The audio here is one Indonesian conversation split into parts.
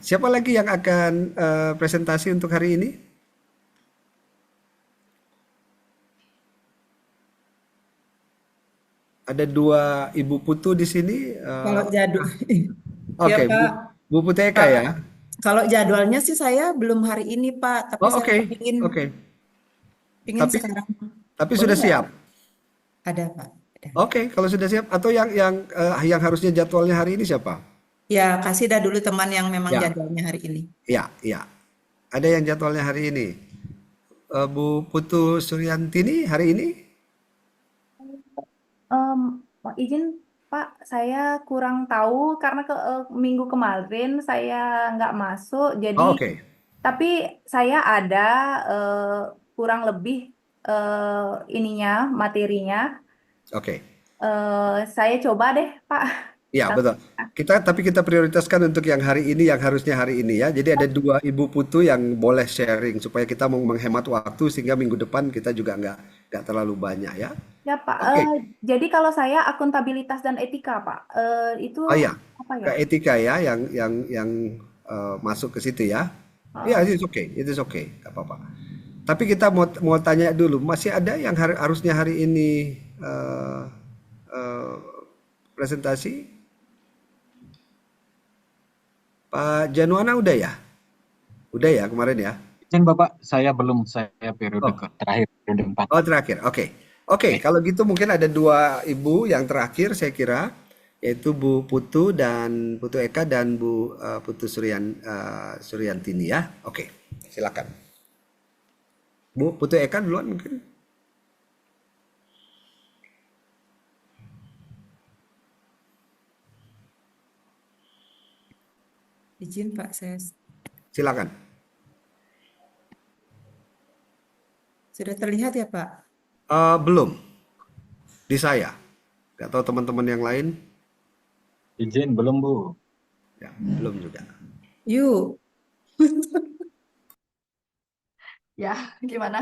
Siapa lagi yang akan presentasi untuk hari ini? Ada dua Ibu Putu di sini. Kalau jadwal, ya Oke, Pak, Bu Putu Eka Pak. ya. Kalau jadwalnya sih saya belum hari ini Pak, tapi Oh, saya oke, pingin, oke. pingin Tapi sekarang. tapi Boleh sudah nggak? siap. Ada Pak. Ada. Oke, kalau sudah siap. Atau yang harusnya jadwalnya hari ini siapa? Ya kasih dah dulu teman yang memang Ya, jadwalnya hari ini. ya, ya. Ada yang jadwalnya hari ini. Bu Putu Suryantini hari ini? Em, izin Pak, saya kurang tahu karena minggu kemarin saya nggak masuk, jadi Oh, oke, tapi saya ada eh, kurang lebih ininya materinya. oke. Saya coba deh Pak. Ya, betul. Tapi kita prioritaskan untuk yang hari ini, yang harusnya hari ini ya. Jadi ada dua Ibu Putu yang boleh sharing supaya kita mau menghemat waktu sehingga minggu depan kita juga nggak terlalu banyak ya. Ya Pak, Oke. jadi kalau saya akuntabilitas dan etika Pak, itu Oh ya, apa ya? ke etika ya, yang masuk ke situ ya. Ya, Eh, itu okay, nggak apa-apa. Tapi kita mau tanya dulu, masih ada yang harusnya hari ini eh, presentasi? Pak Januana udah ya? Udah ya kemarin ya? Izin Bapak, saya periode Oh, terakhir, periode 4. oh terakhir. Oke. Oke, Baik. kalau gitu mungkin ada dua ibu yang terakhir saya kira, yaitu Bu Putu dan Putu Eka dan Bu Putu Suryantini ya. Oke, silakan. Bu Putu Eka duluan mungkin. Izin Pak, saya Silakan. sudah terlihat ya Pak. Belum di saya. Gak tahu teman-teman yang lain. Izin belum Bu. Ya, belum juga. Yuk, Ya, gimana?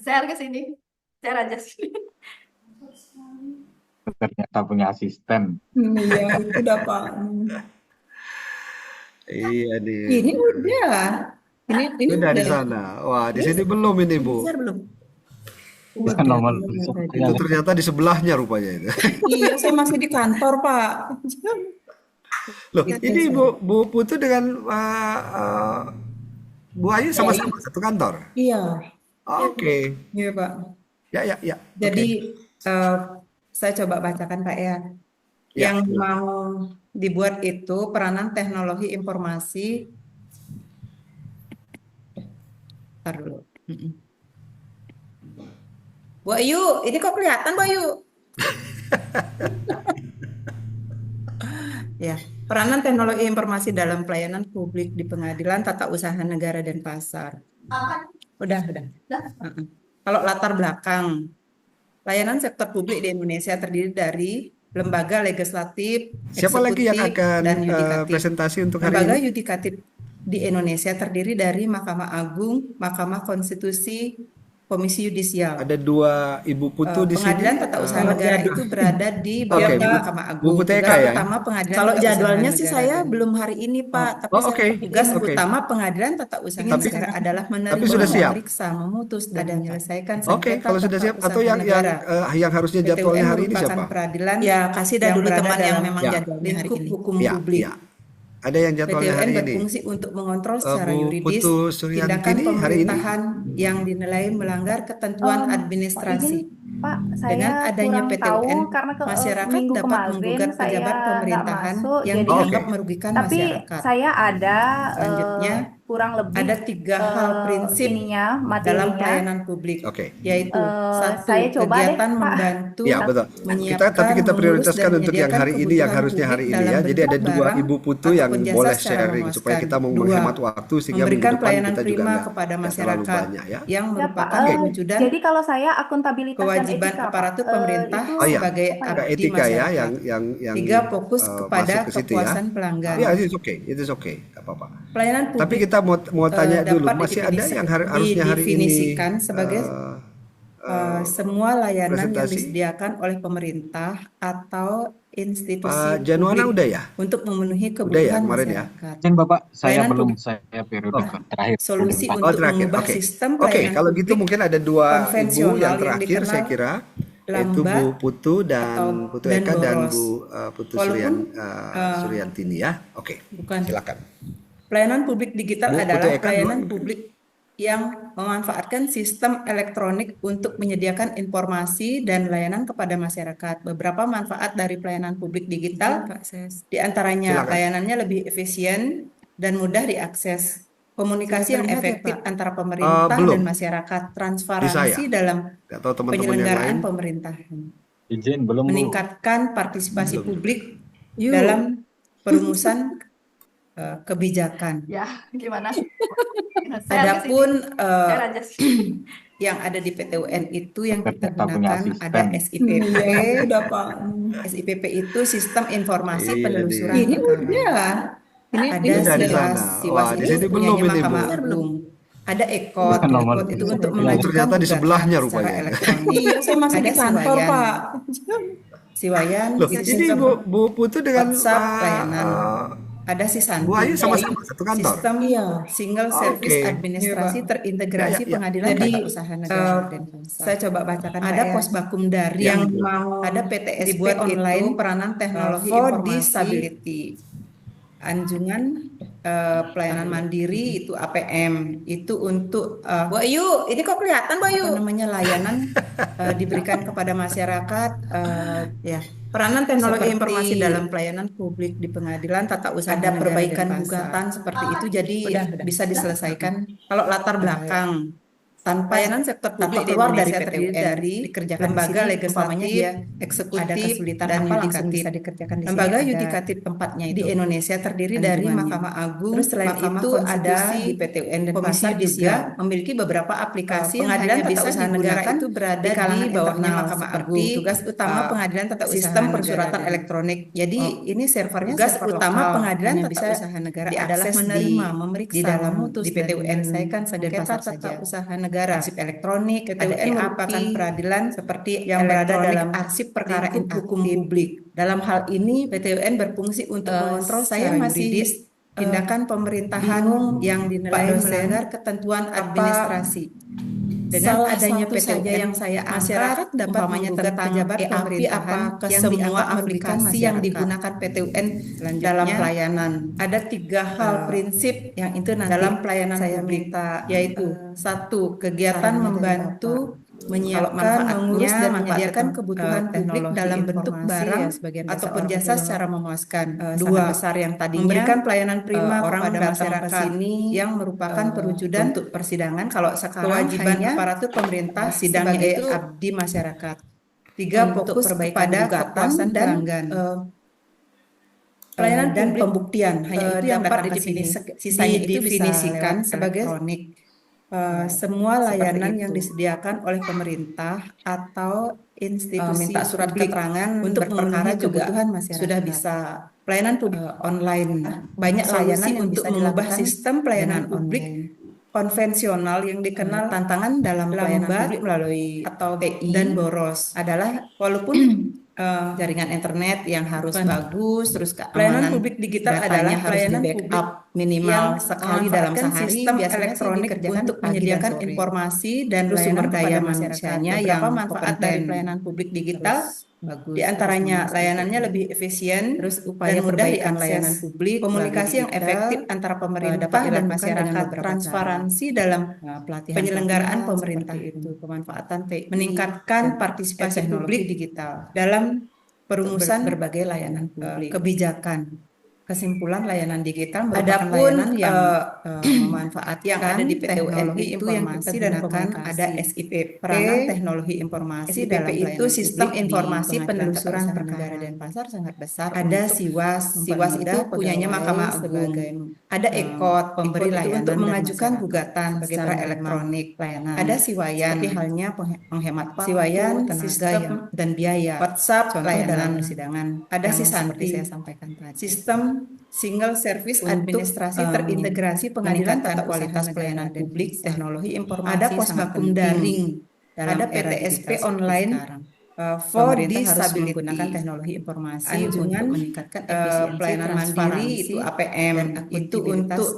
Share ke sini. Share aja sini. Ternyata punya asisten. iya itu udah Pak. Iya nih. Ini udah, ini Sudah di udah. sana. Wah, di Ini sini belum ini, Bu. share belum? Bukan Udah, nomor ternyata tadi. Itu saya. ternyata di sebelahnya rupanya itu. Iya, saya masih di kantor Pak. Loh, Ya, ini saya. Bu Putu dengan Bu Ayu sama-sama satu kantor. Iya, Oke. iya Pak. Ya, ya, ya. Jadi Oke. eh, saya coba bacakan Pak ya. Ya, Yang silakan. mau dibuat itu peranan teknologi informasi. Ntar dulu. Mm-mm. Bu Ayu, ini kok kelihatan Bu Ayu? Ya, peranan teknologi informasi dalam pelayanan publik di pengadilan, tata usaha negara dan pasar. Udah. Mm-mm. Kalau latar belakang, layanan sektor publik di Indonesia terdiri dari lembaga legislatif, Siapa lagi yang eksekutif, akan dan yudikatif. presentasi untuk hari Lembaga ini? yudikatif di Indonesia terdiri dari Mahkamah Agung, Mahkamah Konstitusi, Komisi Yudisial. Ada dua Ibu Putu di sini. Pengadilan Tata Usaha Eh, Negara itu berada di Oke, bawah Bu, Mahkamah Bu Agung. Putu Eka Tugas ya. utama Pengadilan Kalau Tata Usaha jadwalnya sih Negara saya dan belum hari ini Pak, tapi Oh, saya oke. tugas Oke. utama Pengadilan Tata Usaha Tapi Negara adalah tapi menerima, sudah siap. memeriksa, memutus, dan menyelesaikan Oke, sengketa kalau sudah tata siap atau usaha negara. yang harusnya PT jadwalnya UN hari ini merupakan siapa? peradilan Ya, kasih dah yang dulu berada teman yang dalam memang Ya, jadwalnya hari ini. Hukum ya, publik. ya. Ada yang PT jadwalnya UN hari ini. berfungsi untuk mengontrol secara Bu yuridis Putu tindakan Suryantini hari ini. pemerintahan yang dinilai melanggar ketentuan Izin administrasi. Pak, Dengan saya adanya kurang PT tahu UN, karena masyarakat minggu dapat kemarin menggugat saya pejabat nggak pemerintahan masuk, yang jadi Oke. dianggap merugikan tapi masyarakat. saya ada Selanjutnya, kurang lebih ada 3 hal prinsip ininya dalam materinya. pelayanan publik, Oke. yaitu Saya satu, coba deh kegiatan Pak. membantu, Ya, betul. Tapi menyiapkan, kita mengurus, prioritaskan dan untuk yang menyediakan hari ini, yang kebutuhan harusnya publik hari ini dalam ya. Jadi bentuk ada dua barang Ibu Putu yang ataupun jasa boleh secara sharing supaya memuaskan. kita mau 2, menghemat waktu sehingga minggu memberikan depan pelayanan kita juga prima nggak kepada terlalu masyarakat banyak ya. yang Ya Pak, merupakan perwujudan jadi kalau saya akuntabilitas dan kewajiban etika Pak, aparatur pemerintah itu Oh iya, sebagai apa ya? ke abdi etika ya, masyarakat. yang 3, fokus kepada masuk ke situ ya. kepuasan pelanggan. Ya, itu oke, nggak apa-apa. Pelayanan Tapi publik kita mau tanya dulu, dapat masih ada yang harusnya hari ini didefinisikan sebagai eh, semua layanan yang presentasi. disediakan oleh pemerintah atau institusi Pak Januana publik udah ya? untuk memenuhi Udah ya kebutuhan kemarin ya? masyarakat. Izin Bapak, saya Pelayanan belum, publik. saya periode Oh, terakhir, periode Solusi 4. oh untuk terakhir. mengubah Oke. sistem Oke, pelayanan kalau gitu publik mungkin ada dua ibu konvensional yang yang terakhir saya dikenal kira, yaitu Bu lambat Putu atau dan Putu dan Eka dan boros. Bu Putu Walaupun Suryantini ya. Oke, bukan. silakan. Pelayanan publik digital Bu Putu adalah Eka pelayanan dulu. publik yang memanfaatkan sistem elektronik untuk menyediakan informasi dan layanan kepada masyarakat. Beberapa manfaat dari pelayanan publik digital, di antaranya Silakan. layanannya lebih efisien dan mudah diakses. Komunikasi yang Terlihat ya, efektif Pak? antara pemerintah Belum. dan masyarakat, Di saya. transparansi dalam Nggak tahu teman-teman yang penyelenggaraan lain. pemerintahan, Izin belum Bu. meningkatkan partisipasi Belum. publik Yuk. dalam perumusan kebijakan. Ya, gimana? Saya di sini. Adapun Share aja sih. yang ada di PTUN itu yang kita Ternyata punya gunakan ada asisten. SIPP. Udah, Pak. SIPP itu Sistem Informasi Iya, Penelusuran nih. Perkara. Ada Ini dari SIWAS. sana. SIWAS Wah, di itu sini punyanya belum ini, Mahkamah Bu. Agung. Ada EKOT. Nomor EKOT itu tiga. untuk Oh, mengajukan ternyata di gugatan sebelahnya secara rupanya. elektronik. Iya, saya masih Ada di kantor, Siwayan. Pak. Siwayan Loh, itu ini sistem Bu Putu dengan WhatsApp layanan. Ada Bu Sisanti. Ayu sama-sama satu kantor. Sistem Single Service Oke. Administrasi Iya, Pak. terintegrasi Ya, ya, ya. pengadilan Jadi, tata usaha negara dan bangsa. Saya coba bacakan Ada Pak, ya. Posbakum Daring, Yang mau ada PTSP dibuat online, itu, peranan teknologi for informasi, disability. anjungan pelayanan mandiri itu APM itu untuk Bu Ayu, ini kok kelihatan Bu Ayu? Apa namanya layanan diberikan kepada masyarakat ya. Peranan teknologi informasi dalam pelayanan publik di pengadilan tata usaha ada negara perbaikan dan gugatan seperti itu jadi bisa diselesaikan. Kalau latar belakang tanpa layanan sektor publik di keluar dari Indonesia terdiri PTUN, dari dikerjakan lembaga legislatif, dia eksekutif, ada kesulitan dan apa langsung yudikatif. bisa dikerjakan di sini. Lembaga Ada yudikatif tempatnya di itu Indonesia terdiri dari anjungannya. Mahkamah Agung. Terus selain Mahkamah itu ada Konstitusi, di PTUN dan Komisi Pasar Yudisial juga memiliki beberapa aplikasi yang pengadilan hanya tata bisa usaha negara digunakan itu berada di kalangan di bawahnya internal Mahkamah seperti Agung. Tugas utama pengadilan tata usaha sistem negara persuratan dan- elektronik. Jadi ini servernya tugas server utama lokal. pengadilan Hanya tata bisa usaha negara diakses adalah di- menerima, di memeriksa, dalam memutus, di PTUN dan menyelesaikan dan sengketa pasar tata saja. usaha negara. Arsip elektronik, PTUN PTUN merupakan merupakan peradilan seperti yang berada elektronik dalam arsip perkara lingkup hukum inaktif. publik. Dalam hal ini PTUN berfungsi untuk mengontrol saya secara masih, yuridis tindakan pemerintahan bingung, yang Pak dinilai dosen, melanggar ketentuan apa administrasi. Dengan salah adanya satu PTUN saja yang saya masyarakat angkat, dapat umpamanya menggugat tentang pejabat EAP pemerintahan apa ke yang semua dianggap merugikan aplikasi yang yang digunakan PTUN Selanjutnya, dalam pelayanan. Ada 3 hal eh, prinsip yang itu nanti dalam pelayanan saya publik, minta, yaitu satu, kegiatan sarannya dari membantu Bapak. menyiapkan, manfaatnya, mengurus dan manfaat menyediakan tekno- kebutuhan publik teknologi dalam bentuk informasi barang ya, sebagian besar ataupun orang jasa itu secara memuaskan. sangat Dua, besar yang tadinya memberikan pelayanan prima orang kepada datang ke masyarakat sini, yang merupakan perwujudan untuk persidangan. kalau sekarang kewajiban hanya aparatur pemerintah sidangnya sebagai itu abdi masyarakat. Tiga, untuk fokus perbaikan kepada gugatan kepuasan dan, pelanggan. Pelayanan dan publik pembuktian hanya itu yang dapat datang ke sini. sisanya itu bisa Didefinisikan lewat sebagai elektronik. Semua seperti layanan itu. yang disediakan oleh pemerintah atau institusi minta surat publik keterangan untuk berperkara memenuhi juga kebutuhan masyarakat sudah bisa pelayanan publik online. Banyak solusi layanan yang untuk bisa mengubah dilakukan sistem pelayanan dengan publik online. Konvensional yang dikenal tantangan dalam pelayanan lambat publik melalui atau TI dan boros adalah walaupun jaringan internet yang harus Bukan. bagus, terus pelayanan keamanan publik digital datanya adalah harus pelayanan di-backup publik minimal yang sekali dalam memanfaatkan sehari, sistem biasanya sih elektronik dikerjakan untuk pagi dan menyediakan sore. informasi dan Terus layanan sumber kepada daya masyarakat. manusianya Beberapa yang manfaat dari kompeten, pelayanan publik digital terus bagus, di antaranya terus layanannya menerus lebih efisien terus dan upaya mudah perbaikan diakses, layanan publik komunikasi melalui yang digital, efektif antara dapat pemerintah dan dilakukan dengan masyarakat, beberapa transparansi dalam pelatihan penyelenggaraan seperti pemerintah itu, pemanfaatan TI, meningkatkan dan partisipasi teknologi publik digital dalam untuk perumusan berbagai layanan publik. kebijakan. Kesimpulan layanan digital merupakan Adapun layanan yang memanfaatkan yang ada di PTUN teknologi itu yang kita informasi dan gunakan komunikasi. ada SIPP. Peranan teknologi informasi SIPP dalam itu pelayanan sistem publik di informasi pengadilan penelusuran tata usaha perkara. negara dan pasar sangat besar Ada untuk SIWAS. SIWAS itu mempermudah punyanya pegawai Mahkamah Agung. sebagai Ada EKOT. pemberi EKOT itu layanan untuk dan mengajukan masyarakat gugatan sebagai secara penerima elektronik. layanan. Ada Siwayan. Seperti halnya menghemat waktu, Siwayan, tenaga sistem dan biaya. WhatsApp Contoh layanan. dalam persidangan Ada yang seperti Sisanti. saya sampaikan tadi. Sistem Single Service Administrasi untuk terintegrasi pengadilan meningkatkan tata kualitas usaha pelayanan negara dan publik, bangsa. teknologi informasi Ada sangat Posbakum penting Daring dalam ada era PTSP digital seperti online sekarang. for Pemerintah harus disability. menggunakan teknologi informasi Anjungan untuk meningkatkan efisiensi, pelayanan mandiri itu transparansi, APM dan itu akuntabilitas untuk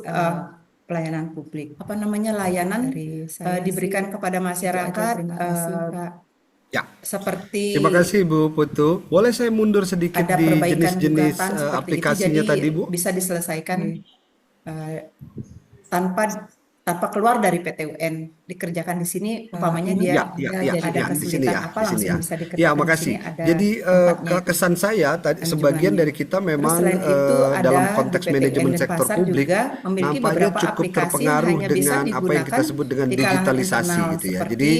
pelayanan publik. apa namanya layanan Dari saya diberikan sih kepada itu aja. masyarakat Terima kasih, Pak. Ya. seperti Terima kasih Bu Putu. Boleh saya mundur sedikit ada di perbaikan jenis-jenis gugatan seperti itu, aplikasinya jadi tadi Bu? bisa diselesaikan Eh, tanpa keluar dari PT UN, dikerjakan di sini umpamanya ini dia ada ada di sini kesulitan ya, apa di sini langsung ya. bisa Ya, dikerjakan di makasih. sini ada Jadi tempatnya itu. kesan saya tadi sebagian anjurannya. dari kita Terus memang selain itu dalam ada konteks di PTN manajemen dan sektor pasar publik juga memiliki nampaknya beberapa cukup aplikasi yang terpengaruh hanya bisa dengan apa yang kita digunakan sebut dengan di kalangan digitalisasi internal gitu ya. seperti Jadi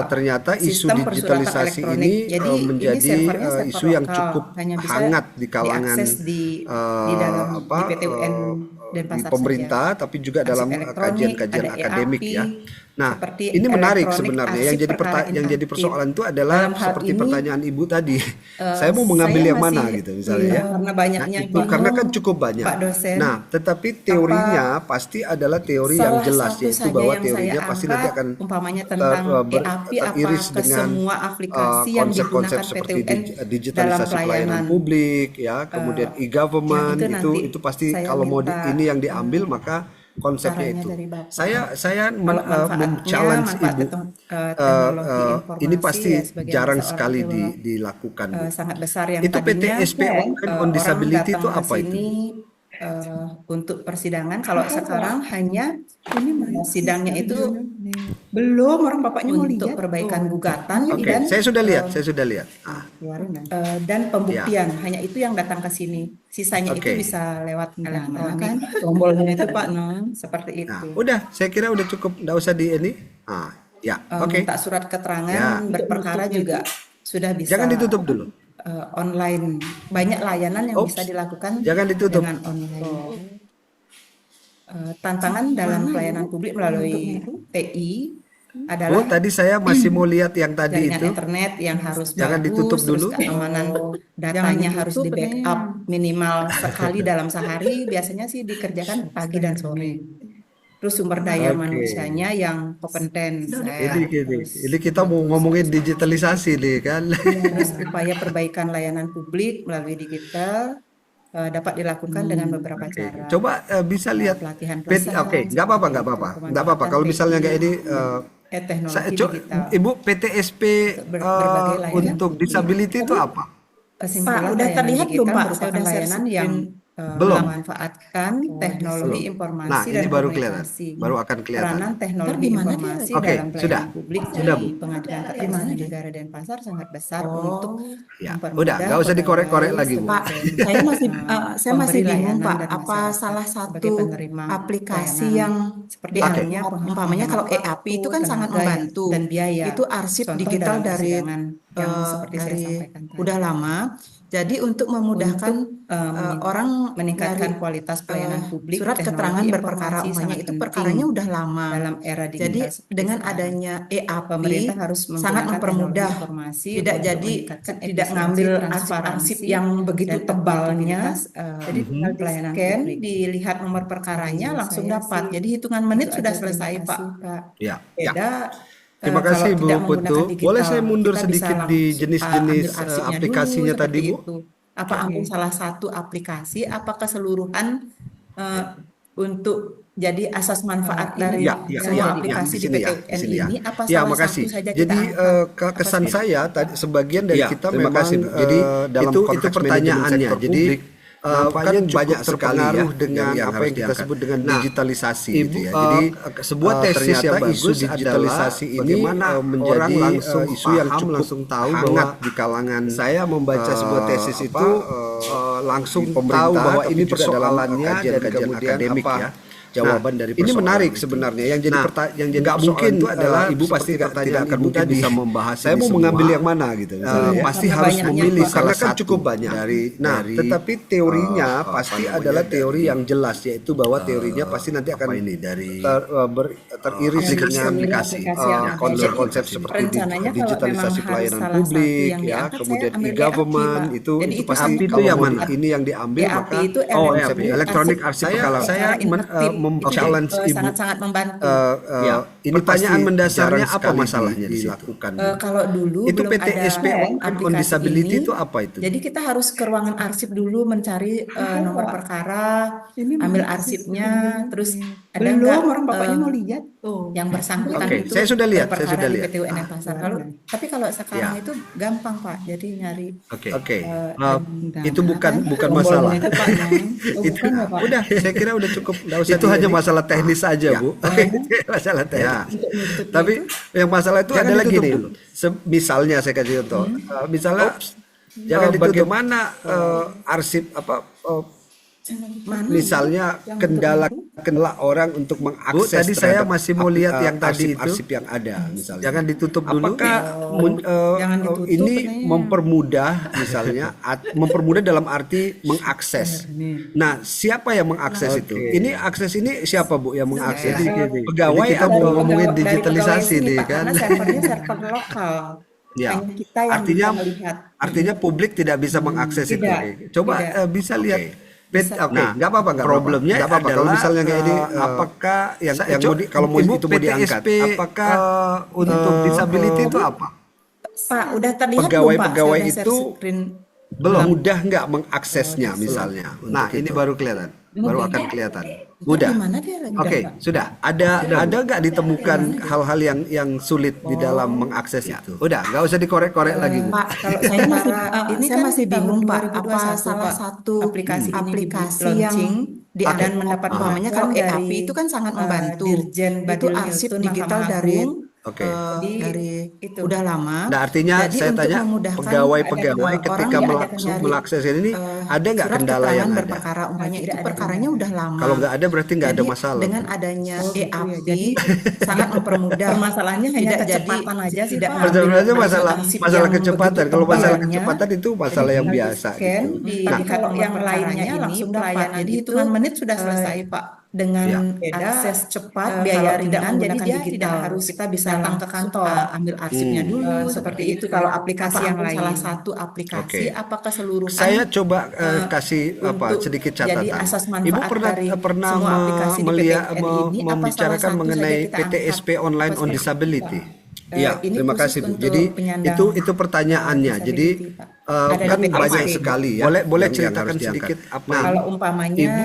ternyata isu sistem persuratan digitalisasi elektronik. ini Jadi ini menjadi servernya server isu yang lokal, cukup hanya bisa hangat di kalangan diakses di dalam di PTUN dan di pasar pemerintah, tapi juga saja. dalam Arsip elektronik, kajian-kajian ada akademik EAP, ya. Nah, seperti ini menarik elektronik sebenarnya. Yang arsip jadi perkara yang jadi interaktif. persoalan itu adalah Dalam hal seperti ini, pertanyaan Ibu tadi. Saya mau mengambil saya yang mana masih gitu misalnya ya. karena Nah, banyaknya itu karena kan bingung, cukup banyak. Pak dosen. Nah, tetapi teorinya pasti adalah teori yang Salah jelas, satu yaitu saja bahwa yang teorinya saya pasti nanti angkat, akan umpamanya tentang EAP apa teriris ke dengan semua aplikasi yang konsep-konsep digunakan seperti PTUN dalam digitalisasi pelayanan pelayanan. publik ya, kemudian e-government Yang itu nanti itu pasti saya kalau mau minta ini yang diambil maka konsepnya sarannya itu. dari Bapak. Saya Kalau men-challenge manfaat Ibu. teknologi informasi Ini pasti ya sebagai jarang seorang sekali filolog, dilakukan Bu. sangat besar yang Itu tadinya PTSP Online on orang Disability datang itu ke apa itu? sini untuk persidangan. Kalau sekarang hanya sidangnya itu Belum, orang bapaknya mau untuk lihat. perbaikan gugatan Oke, dan saya sudah lihat, saya sudah lihat. dan pembuktian. Hanya itu yang datang ke sini. Sisanya itu Oke. bisa lewat elektronik. Kan tombolnya itu Pak. Seperti Nah, itu. udah, saya kira udah cukup, nggak usah di ini. Ya, oke. Minta surat keterangan Ya. berperkara juga sudah bisa Jangan ditutup dulu. online. Banyak layanan yang Oops, bisa dilakukan jangan ditutup. dengan online. Tantangan dalam pelayanan publik melalui TI Oh, adalah tadi saya masih mau lihat yang tadi jaringan itu. internet yang harus Jangan bagus, ditutup terus dulu. keamanan datanya harus di backup minimal sekali dalam sehari. Biasanya sih dikerjakan pagi dan sore. Terus sumber daya Oke. manusianya yang kompeten. Ini kita mau ngomongin digitalisasi nih kan. Terus upaya perbaikan layanan publik melalui digital dapat dilakukan dengan beberapa cara. Coba bisa lihat. Pelatihan Oke, nggak apa-apa. Kalau misalnya kayak ini, teknologi digital. Ibu PTSP berbagai layanan. untuk disability itu apa? Kesimpulan Udah layanan terlihat digital belum, Pak? Saya merupakan udah share layanan screen. yang Belum. memanfaatkan teknologi informasi Nah, dan ini baru kelihatan. komunikasi. Baru akan kelihatan. Peranan teknologi informasi Oke, dalam sudah. pelayanan publik Sudah, di Bu. Pengadilan Tata Negara dan Pasar sangat besar untuk Ya, mempermudah udah, nggak usah dikorek-korek pegawai lagi, Bu. Pak, sebagai, saya masih saya masih pemberi bingung layanan Pak, dan apa masyarakat salah sebagai satu penerima aplikasi layanan. yang Seperti Oke. halnya umpamanya kalau EAP itu kan sangat tenaga membantu. dan biaya. Itu arsip Contoh digital dalam dari persidangan yang seperti saya dari sampaikan tadi. udah lama. Jadi untuk memudahkan orang meningkatkan nyari, kualitas pelayanan publik, surat teknologi keterangan berperkara informasi umpamanya sangat itu penting perkaranya udah lama. dalam era digital Jadi seperti dengan sekarang. adanya EAP Pemerintah harus sangat menggunakan mempermudah, teknologi informasi tidak untuk jadi meningkatkan tidak efisiensi, ngambil transparansi, arsip-arsip yang begitu dan tebalnya. akuntabilitas, Jadi tinggal di pelayanan scan, publik. dilihat nomor perkaranya Dari langsung saya dapat. sih, Jadi hitungan menit itu sudah aja. selesai Terima Pak. kasih, Pak. Ya. Beda Terima kalau kasih Bu tidak menggunakan Putu. digital, Boleh saya mundur kita bisa sedikit di langsung jenis-jenis ambil arsipnya aplikasinya dulu, tadi seperti Bu? itu. Apa ambil salah satu aplikasi, apa keseluruhan untuk jadi asas manfaat dari semua aplikasi di PTUN ini, apa Ya, salah makasih. satu saja kita Jadi angkat? kesan saya tadi sebagian dari kita terima memang kasih, Bu. Jadi dalam itu pertanyaannya. Jadi nampaknya kan banyak sekali ya dengan apa yang kita sebut dengan digitalisasi gitu ya. Jadi sebuah tesis yang bagus digitalisasi ini menjadi langsung isu yang cukup langsung tahu bahwa di kalangan saya membaca sebuah tesis itu langsung tahu bahwa ini persoalannya dan kemudian akademik ya. Jawaban dari persoalan ini menarik itu. Sebenarnya yang jadi yang jadi nggak mungkin itu adalah ibu pasti tidak akan mungkin bisa membahas saya mau mengambil yang mana gitu pasti harus memilih karena kan cukup banyak dari tetapi teorinya pasti adalah teori yang jelas, yaitu bahwa teorinya pasti nanti akan ini dari teriris dengan aplikasi konsep-konsep seperti digitalisasi pelayanan publik ya, kemudian e-government itu pasti itu yang mana ini yang diambil maka itu electronic arsip saya challenge ibu. sangat-sangat membantu. Ini Pertanyaan pasti mendasarnya jarang apa sekali masalahnya di situ? dilakukan. Kalau dulu Itu belum ada PTSP on aplikasi disability ini, itu apa itu? jadi kita harus ke ruangan arsip dulu mencari nomor perkara, ambil arsipnya, terus ada Belum, nggak orang bapaknya mau lihat tuh. yang bersangkutan Oke, itu saya sudah lihat, saya berperkara sudah di lihat. PT UNN Pasar. Tapi kalau sekarang itu gampang Pak, jadi nyari Oke. Itu bukan Tombolnya masalah. itu Pak, Neng. Oh, Itu bukan ya Pak? udah, saya kira udah cukup. Nggak usah Itu hanya di- masalah teknis saja, Ya. Bu. Masalah teknis. Tapi yang masalah itu Jangan adalah ditutup gini. dulu. Misalnya saya kasih contoh. Misalnya Jangan ditutup. bagaimana arsip apa misalnya kendala orang untuk mengakses tadi saya terhadap masih mau lihat yang tadi itu. arsip yang ada misalnya. Jangan ditutup dulu. Apakah Jangan ditutup ini katanya. mempermudah misalnya mempermudah dalam arti mengakses. Nah, siapa yang mengakses itu? Ini akses ini siapa Bu yang mengakses? Pegawai Ini kita atau mau ngomongin dari digitalisasi pegawai sini, nih Pak, kan. karena servernya server lokal. Ya. Hanya kita yang Artinya bisa melihat. artinya publik tidak bisa mengakses itu. Tidak. Coba Tidak. bisa lihat. Bisa. Nah, nggak apa-apa. Problemnya Nggak apa-apa. Kalau adalah misalnya kayak ini, apakah yang coba, kalau mau Ibu, itu mau diangkat, PTSP, apakah untuk disability itu apa? Pak, udah terlihat Pegawai-pegawai belum Pak? Saya udah itu share screen. belum mudah nggak mengaksesnya misalnya. Nah, ini baru kelihatan. Baru akan kelihatan. Mudah. Gimana dia lagi? Oke, sudah. Ada nggak ditemukan hal-hal yang sulit di dalam mengakses itu? Udah, nggak usah dikorek-korek lagi, Bu. Pak, kalau saya masih ini saya kan masih bingung tahun Pak, 2021, apa salah Pak, satu aplikasi ini aplikasi di yang launching dan mendapat umpamanya kalau dari, EAP itu kan sangat membantu. Dirjen Itu Badil arsip Hiltun digital Mahkamah dari Agung. Oke. dari itu. udah lama. Nah, artinya Jadi saya untuk tanya memudahkan pegawai-pegawai ada ketika orang yang nyari, mengakses ini ada nggak surat kendala keterangan yang ada? berperkara umpamanya itu perkaranya udah lama. Kalau nggak ada berarti nggak ada Jadi masalah. dengan adanya EAP jadi sangat mempermudah. Masalahnya hanya Tidak kecepatan jadi- aja sih, tidak Pak. mengambil Masalahnya masalah arsip masalah yang kecepatan. begitu Kalau masalah tebalnya, kecepatan itu masalah yang biasa scan gitu. di Tapi kalau nomor yang lainnya perkaranya ini langsung pelayanan dapat. Jadi di hitungan menit sudah selesai Pak. Dengan Ya. akses cepat, kalau biaya tidak ringan, jadi menggunakan dia digital. tidak harus kita bisa Datang datang ke ke kantor. kantor, ambil arsipnya dulu, seperti itu. Kalau aplikasi yang lain. salah satu aplikasi, Oke. apakah keseluruhan Saya coba kasih untuk sedikit jadi catatan. asas Ibu manfaat pernah dari pernah semua aplikasi di melihat PTN ini, apa salah membicarakan satu mengenai saja kita PTSP angkat? online on Pasti- disability. Iya, ini terima khusus kasih Bu. untuk Jadi penyandang itu pertanyaannya. Jadi disability, Pak. Ada di kan PTSP. banyak sekali ya. Boleh yang ceritakan harus diangkat. sedikit apa Nah, Kalau umpamanya Ibu,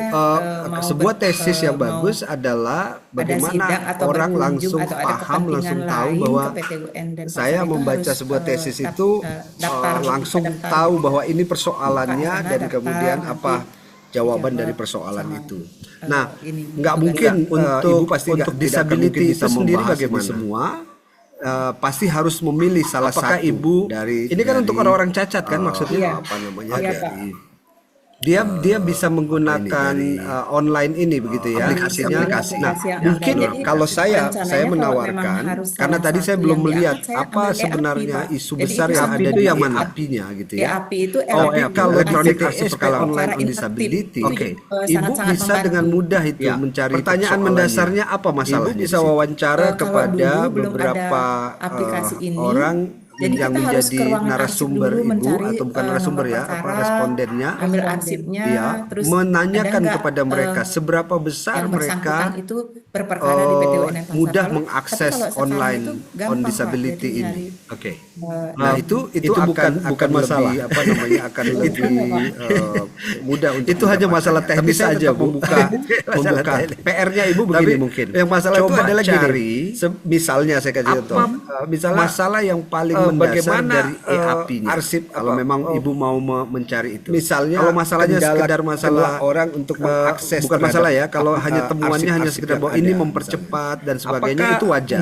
mau sebuah tesis yang mau bagus adalah ada bagaimana sidang atau orang berkunjung langsung atau ada paham, kepentingan langsung tahu lain bahwa ke PTUN dan Pasar saya itu membaca harus, sebuah tesis dap- itu daftar, langsung daftar. tahu bahwa ini persoalannya Buka sana, dan daftar, kemudian nanti apa jawaban jawab dari persoalan sama, itu. Nah, ini, nggak tugas. mungkin Untuk- Ibu pasti untuk tidak akan disability mungkin bisa itu sendiri membahas ini bagaimana? semua. Pasti harus memilih salah Apakah satu Ibu dari ini kan untuk orang-orang cacat kan Iya. maksudnya? apa namanya Iya, dari dia bisa menggunakan online ini begitu ya aplikasinya. aplikasi. Nah, Aplikasi yang mungkin ada. Jadi, kalau saya rencananya kalau menawarkan memang harus karena salah tadi saya satu belum yang melihat diangkat, saya apa ambil sebenarnya EAP, Pak. isu Jadi besar itu yang sampai ada di di yang mana? EAP-nya gitu ya. EAP itu Oh, electronic kalau Electronic PTSP Arsip Perkara online Perkara on interaktif disability, itu, oke, sangat-sangat Ibu bisa membantu. dengan mudah itu Ya, mencari pertanyaan persoalannya. mendasarnya apa Ibu masalahnya bisa di situ? wawancara Kalau kepada dulu belum beberapa ada aplikasi ini, orang jadi yang kita harus menjadi ke ruangan narasumber arsip dulu Ibu mencari, atau bukan narasumber nomor ya, apa perkara, respondennya. ambil arsipnya, Ya, terus menanyakan ada nggak, kepada mereka seberapa besar yang mereka bersangkutan itu berperkara di PT UNN Pasar. mudah Tapi mengakses kalau sekarang online itu on gampang, Pak. disability Jadi ini. nyari, Oke. eh, Nah, itu bukan masalah. lebih apa namanya akan lebih mudah untuk Itu hanya mendapatkan. masalah Tapi teknis saya saja, tetap Bu. membuka membuka PR-nya Ibu begini Tapi mungkin. yang masalah itu Coba adalah gini, cari misalnya saya kasih contoh. Misalnya masalah yang paling mendasar bagaimana, dari EAP-nya. arsip kalau apa, memang Ibu mau mencari itu. Misalnya kalau masalahnya sekedar masalah kendala orang untuk mengakses bukan terhadap masalah ya, kalau hanya temuannya hanya arsip-arsip sekedar yang bahwa ini ada, mempercepat dan misalnya. sebagainya, Apakah itu wajar.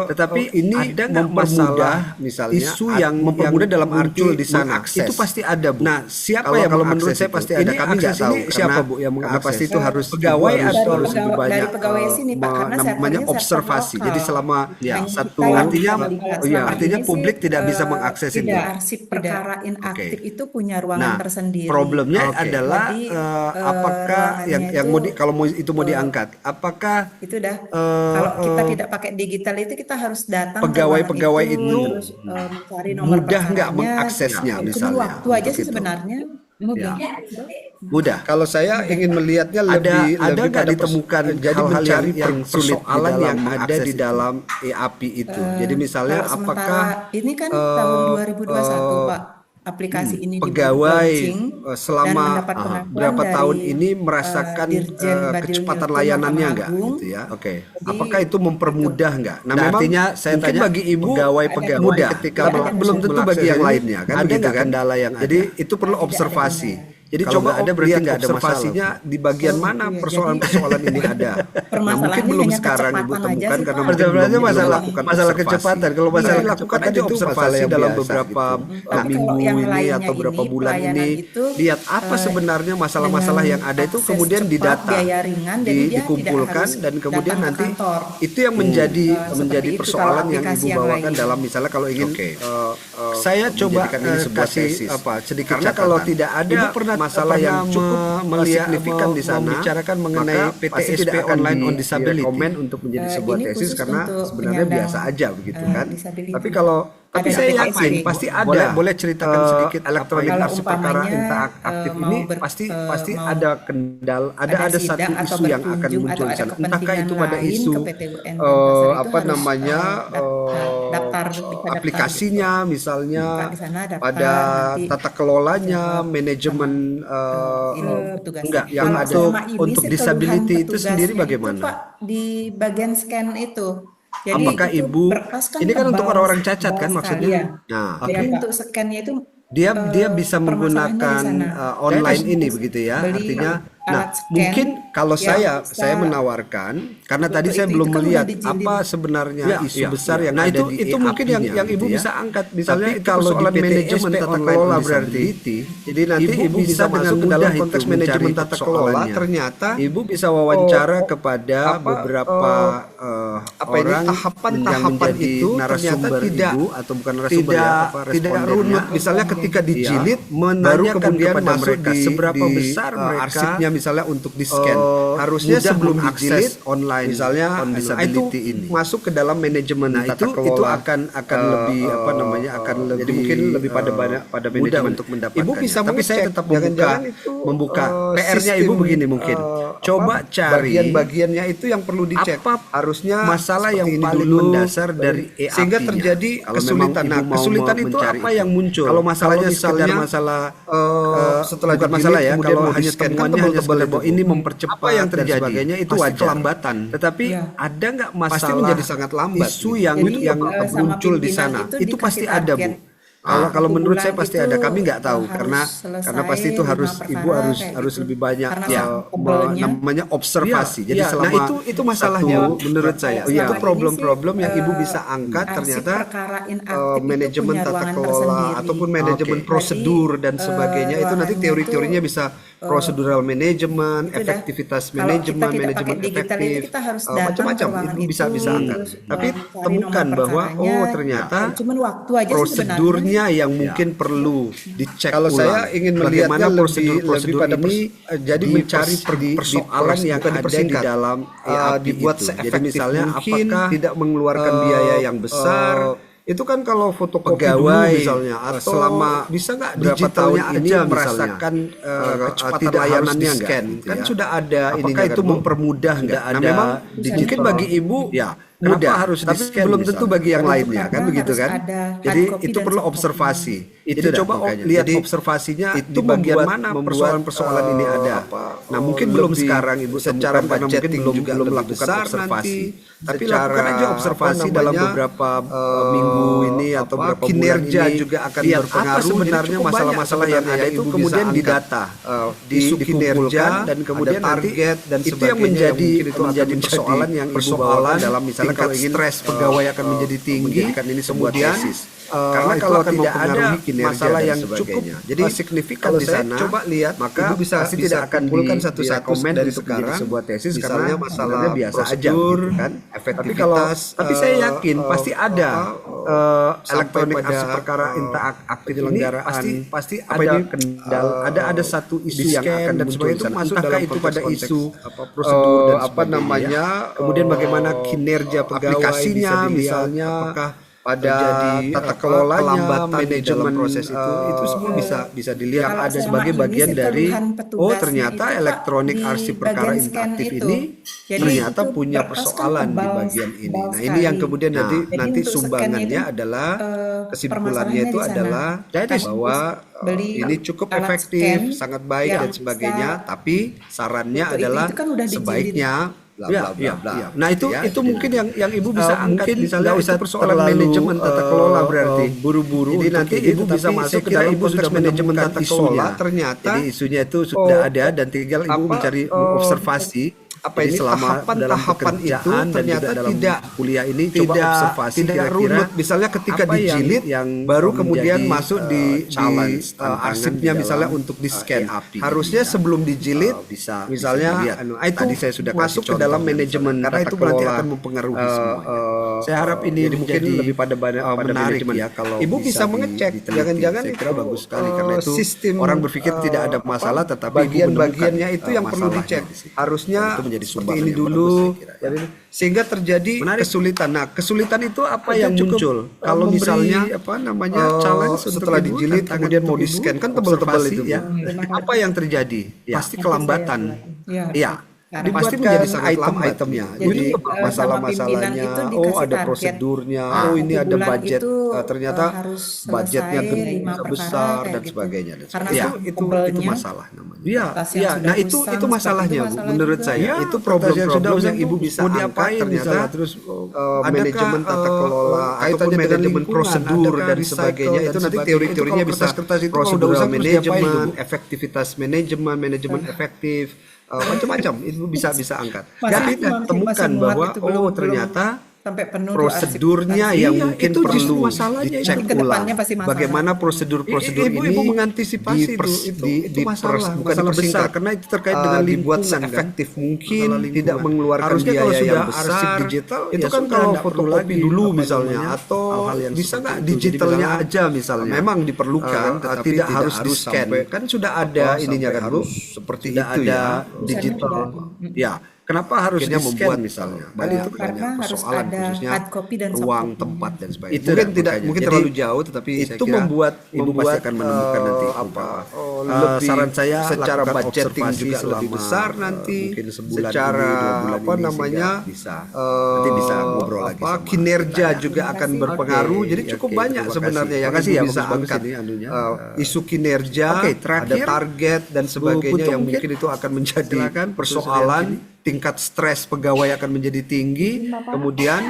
tetapi ini ada nggak mempermudah masalah misalnya isu yang mempermudah dalam arti muncul di sana. mengakses. Itu pasti ada, Bu. Nah, siapa Kalau- yang kalau mengakses menurut saya itu? pasti ada. Ini Kami nggak akses tahu ini karena- siapa Bu yang karena mengakses? pasti itu harus pegawai Ibu harus- atau dari harus lebih pegawai- banyak dari pegawai sini, Pak, karena namanya servernya server observasi. lokal. Jadi selama Ya, satu kita yang artinya bisa melihat. oh iya, Selama artinya ini sih, publik tidak bisa mengakses itu. tidak, arsip perkara inaktif Oke. itu punya ruangan Nah, tersendiri. problemnya Oke. adalah Jadi, apakah yang ruangannya mau itu, kalau mau itu mau diangkat, apakah itu dah kalau kita tidak pakai digital itu kita harus datang ke pegawai-pegawai ruangan itu terus mencari nomor mudah nggak perkaranya. mengaksesnya Itu misalnya waktu aja untuk sih itu? sebenarnya. Ya. mudah. Kalau saya ingin melihatnya lebih ada lebih nggak pada ditemukan jadi hal-hal mencari yang sulit di persoalan dalam yang ada mengakses di itu? dalam EAPI itu. Jadi misalnya Kalau apakah sementara ini kan tahun 2021 Pak, aplikasi ini pegawai launching dan selama mendapat pengakuan berapa tahun dari ini merasakan Dirjen Badil kecepatan Niltum layanannya Mahkamah nggak Agung. gitu ya? Oke. Jadi Apakah itu mempermudah nggak? Nah, Nah, memang artinya saya mungkin tanya, bagi ibu pegawai-pegawai mudah, ketika tapi melakukan belum tentu bagi yang ini, lainnya kan ada begitu nggak kan? kendala yang ada? Jadi itu perlu Tidak ada observasi. kendala. Jadi Kalau coba nggak ada, berarti lihat nggak ada masalah. observasinya di bagian Oh, mana gitu ya. persoalan-persoalan ini ada. Nah, mungkin Permasalahannya belum hanya sekarang ibu kecepatan aja temukan sih, karena Pak. mungkin belum Perjalanannya masalah melakukan masalah observasi. kecepatan. Kalau masalah Iya, lakukan kecepatan aja itu observasi masalah yang dalam biasa beberapa gitu. Tapi kalau minggu yang ini lainnya atau beberapa ini, bulan pelayanan ini, itu, lihat apa sebenarnya masalah-masalah dengan yang ada itu akses kemudian cepat, didata, biaya ringan, jadi dia tidak dikumpulkan harus dan kemudian datang ke nanti kantor. itu yang menjadi Seperti itu persoalan kalau yang aplikasi ibu yang bawakan lain. dalam misalnya kalau ingin Saya coba menjadikan ini sebuah kasih tesis. sedikit Karena catatan. kalau tidak ada Ibu pernah masalah yang cukup signifikan di sana, membicarakan mengenai maka pasti PTSP tidak akan online on disability direkomend untuk menjadi sebuah Ini tesis khusus karena untuk sebenarnya penyandang, biasa aja begitu kan. disability. Tapi kalau Ada saya PTSP. yakin pasti ada. Boleh ceritakan sedikit elektronik Kalau arsip perkara umpamanya, interaktif mau ini ber- pasti mau ada kendala, ada sidang satu atau isu yang akan berkunjung muncul atau di ada sana. Entahkah kepentingan itu pada lain isu ke PT UN Denpasar itu apa harus, namanya daftar, bisa daftar aplikasinya misalnya, Buka di sana, daftar, pada nanti tata kelolanya, jawab manajemen ini petugasnya. enggak yang Kalau untuk selama ini untuk sih disability keluhan itu sendiri petugasnya bagaimana? itu, Pak, di bagian scan itu. Jadi Apakah itu ibu berkas kan ini kan untuk tebal- orang-orang cacat tebal kan sekali. maksudnya? Iya. Nah, Jadi untuk scan-nya itu dia bisa permasalahannya di menggunakan sana. online Saya ini harus begitu ya, beli artinya alat scan mungkin kalau yang saya bisa menawarkan karena untuk tadi saya itu belum kan udah melihat dijilid. apa sebenarnya Ya, isu ya, besar ya. yang Nah, ada itu- di itu mungkin yang EAP-nya ibu gitu ya. bisa angkat. Misalnya Tapi kalau kalau di di manajemen PTSP tata online kelola on berarti disability, jadi nanti ibu bisa masuk ke dalam konteks manajemen tata kelola, ternyata ibu bisa wawancara kepada beberapa orang yang menjadi itu narasumber ternyata tidak- ibu atau bukan narasumber ya, apa tidak respondennya. runut. Misalnya ketika dijilid baru menanyakan kemudian kepada masuk mereka di seberapa di, besar mereka arsipnya misalnya untuk di scan. Harusnya mudah sebelum mengakses dijilid online misalnya on itu disability ini. masuk ke dalam manajemen Nah, tata itu kelola. akan lebih apa namanya akan lebih jadi mungkin lebih pada mudah manajemen untuk mendapatkannya. Ibu bisa Tapi saya mengecek, tetap jangan-jangan membuka PR-nya ibu begini mungkin. Coba cari bagian-bagiannya itu yang perlu dicek. apa harusnya masalah yang seperti ini paling dulu, mendasar dari EAP-nya. sehingga terjadi Kalau kesulitan. memang Nah, ibu mau kesulitan itu mencari apa itu. yang muncul? Kalau masalahnya misalnya sekedar masalah setelah bukan dijilid, masalah ya, kemudian kalau mau hanya di-scan kan temuannya hanya tebal-tebal sekedar itu. ini mempercepat apa yang dan terjadi sebagainya, itu pasti wajar. kelambatan. Tetapi Iya. ada nggak masalah Pasti menjadi sangat lambat. isu yang Jadi, yang sama muncul di pimpinan sana? itu Itu pasti dikasih ada, Bu. target. Kalau menurut saya Bulan pasti itu, ada, kami nggak tahu harus karena selesai pasti itu 5 harus perkara ibu kayak harus gitu. lebih banyak Karena ya, tebelnya. namanya observasi. Jadi Ya, selama nah itu masalahnya, satu- Bu, menurut saya. itu Selama ini problem-problem sih, yang ibu bisa angkat arsip ternyata perkara inaktif itu manajemen punya tata ruangan kelola tersendiri. ataupun manajemen Oke. prosedur Jadi, dan sebagainya itu nanti ruangannya teori-teorinya itu, bisa procedural management, itu dah. efektivitas Kalau kita manajemen, tidak manajemen pakai digital efektif, itu kita harus datang macam-macam ke ruangan ibu bisa itu, angkat. terus, Tapi cari temukan nomor bahwa perkaranya. ternyata Cuman waktu aja sih prosedurnya sebenarnya. yang mungkin perlu dicek Kalau ulang. saya ingin melihatnya Bagaimana lebih prosedur-prosedur pada ini jadi mencari persoalan yang bukan ada di dipersingkat. dalam EAP Dibuat itu. Jadi seefektif misalnya mungkin, apakah tidak mengeluarkan biaya yang besar? Itu kan kalau fotokopi pegawai, dulu misalnya atau selama bisa nggak berapa digitalnya tahun ini aja merasakan kecepatan tidak harus layanannya di-scan nggak? gitu Kan ya. sudah ada Apakah ininya itu kan, Bu? mempermudah Sudah nggak? ada. Nah, memang Mungkin bagi ibu ya mudah, mudah harus tapi di-scan belum tentu misalnya. bagi yang Karena lainnya kan pertama begitu harus kan. ada Jadi hard copy itu dan perlu soft observasi. Itu Jadi dah coba makanya. lihat Jadi observasinya itu di bagian membuat- mana membuat, persoalan-persoalan ini ada. Nah mungkin belum lebih sekarang ibu secara temukan karena mungkin budgeting belum juga belum lebih melakukan besar observasi. nanti. Tapi Secara, lakukan aja observasi apa dalam namanya, beberapa minggu ini atau beberapa kinerja bulan ini. juga akan Lihat berpengaruh. apa Jadi sebenarnya cukup masalah-masalah banyak yang ada sebenarnya itu ibu kemudian bisa didata, isu kinerja, dan kemudian ada nanti target dan itu yang sebagainya menjadi yang mungkin itu akan menjadi menjadi persoalan yang ibu persoalan bawakan dalam misalnya tingkat kalau ingin stres pegawai akan menjadi tinggi, menjadikan ini sebuah kemudian tesis. karena Itu kalau akan tidak ada mempengaruhi kinerja masalah dan yang sebagainya. cukup Jadi, signifikan kalau di saya sana, coba lihat, maka ibu pasti tidak akan kumpulkan satu-satu direkomend dari untuk sekarang menjadi sebuah tesis misalnya karena masalah sebenarnya biasa aja prosedur, gitu kan. efektivitas, Tapi saya yakin pasti ada sampai elektronik pada, arsip perkara interaktif ini penyelenggaraan, pasti apa ada ini, kendala, ada satu isu yang di-scan akan dan muncul sebagainya di itu sana. masuk Entahkah dalam itu pada konteks-konteks, isu prosedur dan apa sebagainya, namanya kemudian bagaimana kinerja pegawai aplikasinya bisa dilihat, misalnya apakah pada terjadi tata apa, kelolanya, kelambatan di manajemen dalam proses itu semua bisa dilihat Kalau ada selama sebagai ini bagian sih dari keluhan oh petugasnya ternyata itu, Pak, elektronik di arsip perkara bagian scan interaktif itu. ini Jadi ternyata itu punya berkas kan persoalan di tebal, bagian ini. tebal Nah, ini yang sekali. kemudian Nah, nanti Jadi untuk scan-nya sumbangannya itu adalah kesimpulannya permasalahannya itu di sana. adalah Kami bahwa beli ini cukup alat efektif, scan sangat baik yang dan sebagainya, bisa tapi sarannya foto adalah itu kan udah dijilid. sebaiknya bla bla bla bla. Nah, itu Ya, itu jadi mungkin nanti. yang ibu bisa angkat mungkin misalnya nggak itu usah persoalan terlalu, manajemen tata kelola berarti buru-buru jadi untuk nanti ini, ibu bisa tetapi masuk saya ke kira dalam ibu konteks sudah manajemen menemukan tata isunya. kelola ternyata Jadi isunya itu sudah ada dan tinggal ibu apa, mencari mengobservasi apa Jadi ini selama dalam tahapan-tahapan itu pekerjaan dan juga ternyata dalam tidak kuliah ini coba observasi tidak kira-kira runut. Misalnya ketika apa dijilid yang baru kemudian menjadi, masuk di challenge, tantangan arsipnya di misalnya dalam, untuk di scan. EAP Harusnya ini, ya. sebelum dijilid bisa misalnya dilihat. itu Tadi saya sudah masuk kasih ke dalam contohnya manajemen misalnya. Karena tata itu nanti kelola. akan mempengaruhi Eh, semuanya. eh, Saya harap ini jadi mungkin menjadi lebih pada pada menarik manajemen ya kalau ibu bisa mengecek diteliti. jangan-jangan Saya kira itu, bagus sekali karena itu sistem orang berpikir tidak ada masalah tetapi ibu bagian-bagiannya menemukan, itu yang perlu masalahnya dicek di situ. harusnya Dan itu menjadi seperti sumbangan ini yang dulu bagus, saya kira, ya. sehingga terjadi Menarik. kesulitan. Nah, kesulitan itu apa Itu yang cukup, muncul kalau memberi, misalnya apa namanya, challenge untuk setelah ibu, dijilid tantangan kemudian mau untuk di ibu, scan kan tebal-tebal observasi, itu Bu. ya. Terima kasih. Apa yang terjadi? Ya. Pasti Nanti kelambatan. saya buat. Iya. Sekarang. Pasti Dibuatkan menjadi sangat lambat. item-itemnya. Jadi, Jadi sama masalah-masalahnya, pimpinan itu oh dikasih ada target. prosedurnya, Ah, oh ini 1 ada bulan budget, itu, ternyata harus budgetnya selesai gede, 5 perkara besar kayak dan gitu. sebagainya. Karena Ya, saking itu tebelnya, masalah namanya. Iya, kertas yang iya. sudah Nah itu usang, seperti masalahnya itu Bu, masalah menurut juga. saya. Ya, Itu kertas yang sudah problem-problem usang yang ibu tuh bisa mau angkat diapain ternyata misalnya, terus manajemen tata kelola kaitannya ataupun dengan manajemen lingkungan, prosedur adakah dan recycle sebagainya dan itu nanti sebagainya. teori-teorinya Itu bisa kalau kertas-kertas itu kalau udah prosedural usang terus diapain, manajemen, Bu? efektivitas manajemen efektif, macam-macam itu bisa angkat. Masih Tapi temukan masih muat bahwa itu, belum ternyata sampai penuh tuh prosedurnya arsip. yang Iya, mungkin itu justru perlu masalahnya dicek itu. Ke depannya ulang. pasti masalah. Bagaimana prosedur-prosedur Ibu ini mengantisipasi itu masalah, bukan masalah besar dipersingkat, karena itu terkait dengan dibuat lingkungan, kan? seefektif mungkin, Masalah lingkungan. tidak mengeluarkan Harusnya biaya kalau sudah yang arsip besar. digital, Itu ya kan sudah, kalau nggak perlu fotokopi lagi, dulu apa misalnya, namanya, atau hal-hal yang bisa seperti nggak itu. Jadi digitalnya misalnya, aja misalnya. memang diperlukan, tetapi tetapi tidak tidak harus di harus scan. sampai, Kan sudah ada ininya kan Bu, harus seperti sudah itu ada ya. digital. Ya, kenapa harus Akhirnya di scan membuat misalnya? banyak Itu kan Karena harus persoalan ada khususnya hard copy dan soft ruang copy. tempat dan sebagainya. Itu mungkin Jadi, terlalu jauh, tetapi saya itu kira membuat ibu pasti pasti akan menemukan nanti lebih saran saya secara lakukan budgeting observasi juga selama, lebih besar nanti, mungkin sebulan secara ini, 2 bulan apa ini, namanya, sehingga bisa nanti bisa ngobrol lagi sama kinerja kita, ya. juga akan Oke. berpengaruh. Jadi Oke, cukup oke, banyak terima sebenarnya kasih. yang Makasih ibu ya, bisa bagus-bagus angkat ini anunya. isu kinerja, Oke, ada terakhir, target dan sebagainya Putu yang mungkin mungkin itu akan menjadi silakan, Putu persoalan. Suryanti. Tingkat stres pegawai akan menjadi tinggi, Bapak, kemudian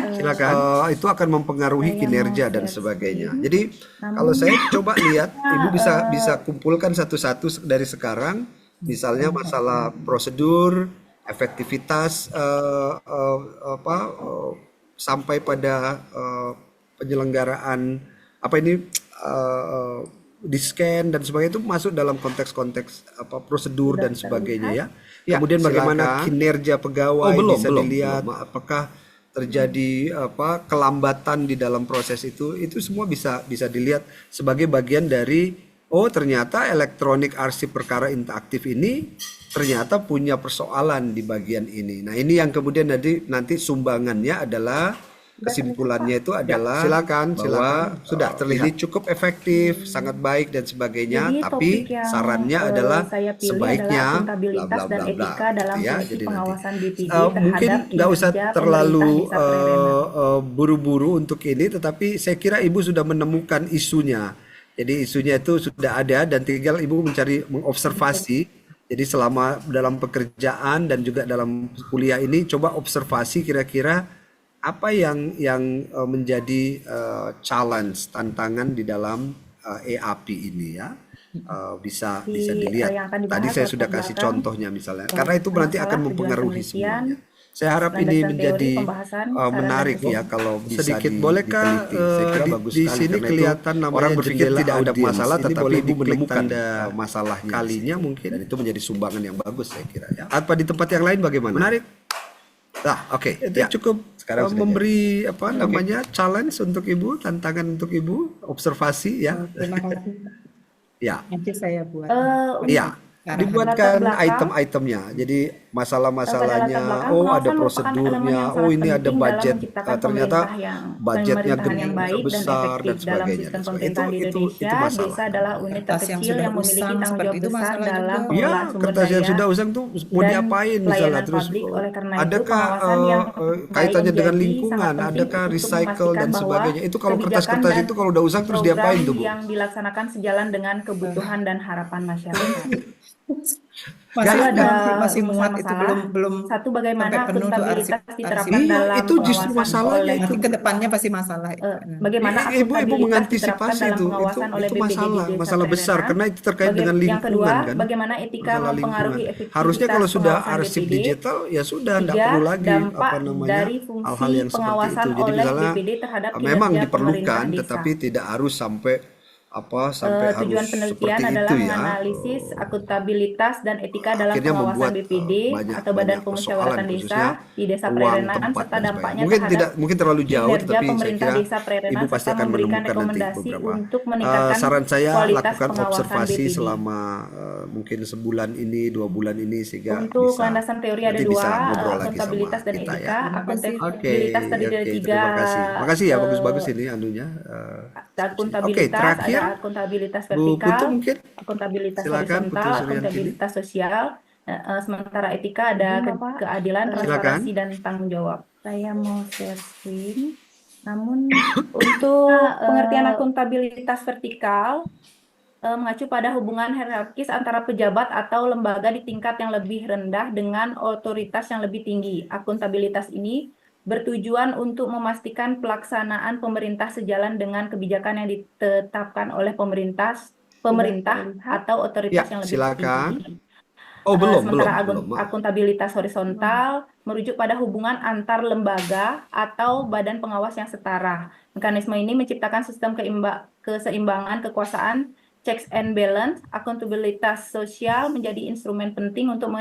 itu akan mempengaruhi saya kinerja mau dan share sebagainya. screen. Jadi kalau saya coba lihat, ibu bisa eh, bisa kumpulkan satu-satu dari sekarang, misalnya masalah prosedur, efektivitas, sampai pada penyelenggaraan apa ini di scan dan sebagainya itu masuk dalam konteks-konteks prosedur dan sebagainya ya. Ya, Kemudian bagaimana silakan. kinerja pegawai Belum, bisa belum, dilihat, belum. apakah terjadi kelambatan di dalam proses itu semua bisa dilihat sebagai bagian dari ternyata elektronik arsip perkara interaktif ini ternyata punya persoalan di bagian ini. Nah, ini yang kemudian nanti sumbangannya adalah kesimpulannya itu adalah silakan, bahwa sudah terlihat. ini cukup efektif, sangat baik dan sebagainya, Jadi tapi topik yang sarannya adalah saya pilih sebaiknya adalah akuntabilitas dan etika dalam ya. fungsi Jadi pengawasan BPD mungkin terhadap nggak usah kinerja terlalu pemerintah desa Prerenan. buru-buru untuk ini, tetapi saya kira ibu sudah menemukan isunya. Jadi isunya itu sudah ada dan tinggal ibu mengobservasi. Jadi selama dalam pekerjaan dan juga dalam kuliah ini coba observasi kira-kira apa yang menjadi challenge, tantangan di dalam EAP ini ya. Bisa dilihat. Yang akan dibahas Tadi saya sudah latar kasih belakang, contohnya misalnya. Karena itu nanti akan masalah, mempengaruhi tujuan penelitian, semuanya. Saya harap ini landasan menjadi teori, pembahasan, saran menarik dan ya kalau bisa Sedikit bolehkah, diteliti. Saya kira di- bagus di sekali sini karena itu kelihatan namanya orang berpikir jendela tidak ada audiens. masalah, Ini tetapi boleh ibu diklik menemukan tanda masalahnya kalinya mungkin. dan itu menjadi sumbangan yang bagus saya kira ya. Apa di tempat yang lain bagaimana? Menarik. Nah, oke. Itu Ya. cukup Sekarang sudah memberi namanya challenge untuk ibu, tantangan untuk ibu, observasi ya. Terima kasih. Ya. Nanti saya buat. Ya. Arahan. Dibuatkan Latar belakang. item-itemnya. Jadi Pada latar masalah-masalahnya, belakang, oh ada pengawasan merupakan elemen prosedurnya, yang oh sangat ini ada penting dalam budget, menciptakan ternyata pemerintahan budgetnya yang gede, baik dan besar dan efektif. Dalam sebagainya sistem dan sebagainya. pemerintahan di Itu Indonesia, masalah desa adalah namanya. unit Kertas yang terkecil sudah yang memiliki usang tanggung seperti jawab itu besar masalah dalam juga. Iya, pengelolaan sumber kertas yang daya sudah usang tuh mau dan diapain misalnya, pelayanan terus publik. Oleh karena itu, adakah pengawasan yang baik kaitannya dengan menjadi lingkungan, sangat penting adakah untuk recycle memastikan dan bahwa sebagainya. Itu kalau kebijakan kertas-kertas dan itu kalau udah usang terus diapain program tuh, Bu? yang dilaksanakan sejalan dengan kebutuhan dan harapan masyarakat. Masih Lalu ada masih rumusan muat itu masalah. belum Satu, sampai bagaimana penuh tuh akuntabilitas arsip. diterapkan Iya, dalam itu justru pengawasan masalahnya oleh itu. Nanti ke depannya pasti masalah itu. bagaimana Ibu akuntabilitas diterapkan mengantisipasi dalam itu pengawasan oleh itu BPD di masalah Desa masalah besar Prerenan. karena itu terkait dengan Yang kedua, lingkungan kan, bagaimana etika masalah mempengaruhi lingkungan. Harusnya efektivitas kalau sudah pengawasan arsip BPD. digital ya sudah tidak Tiga, perlu lagi dampak apa namanya dari hal-hal fungsi yang seperti pengawasan itu. Jadi oleh misalnya BPD terhadap memang kinerja diperlukan, pemerintahan desa. tetapi tidak harus sampai sampai harus Tujuan penelitian seperti adalah itu ya. menganalisis akuntabilitas dan etika dalam Akhirnya pengawasan membuat BPD banyak atau Badan banyak Pemusyawaratan persoalan Desa khususnya di Desa ruang Prerenan tempat serta dan sebagainya. dampaknya Mungkin terhadap mungkin terlalu jauh, kinerja tetapi saya pemerintah kira Desa Prerenan Ibu pasti serta akan memberikan menemukan nanti rekomendasi beberapa. untuk meningkatkan Saran saya kualitas lakukan pengawasan observasi BPD. selama mungkin sebulan ini, 2 bulan ini sehingga Untuk bisa landasan teori ada nanti dua, bisa ngobrol lagi akuntabilitas sama dan kita ya. etika. Terima kasih. Oke, Akuntabilitas terdiri dari tiga, terima kasih. Makasih ya, eh, bagus-bagus ini anunya. Oke, akuntabilitas, terakhir ada akuntabilitas Bu Putu vertikal, mungkin akuntabilitas silakan Putu horizontal, Suryantini. akuntabilitas sosial. Sementara etika ada Izin, Bapak. keadilan, Silakan. transparansi, dan tanggung jawab. Saya mau share screen, namun Untuk pengertian akuntabilitas vertikal, mengacu pada hubungan hierarkis antara pejabat atau lembaga di tingkat yang lebih rendah dengan otoritas yang lebih tinggi. Akuntabilitas ini bertujuan untuk memastikan pelaksanaan pemerintah sejalan dengan kebijakan yang ditetapkan oleh pemerintah atau otoritas Ya, yang lebih silakan. tinggi. Oh, belum, Sementara maaf. akuntabilitas horizontal merujuk pada hubungan antar lembaga atau badan pengawas yang setara. Mekanisme ini menciptakan sistem keseimbangan kekuasaan, checks and balance. Akuntabilitas sosial menjadi instrumen penting untuk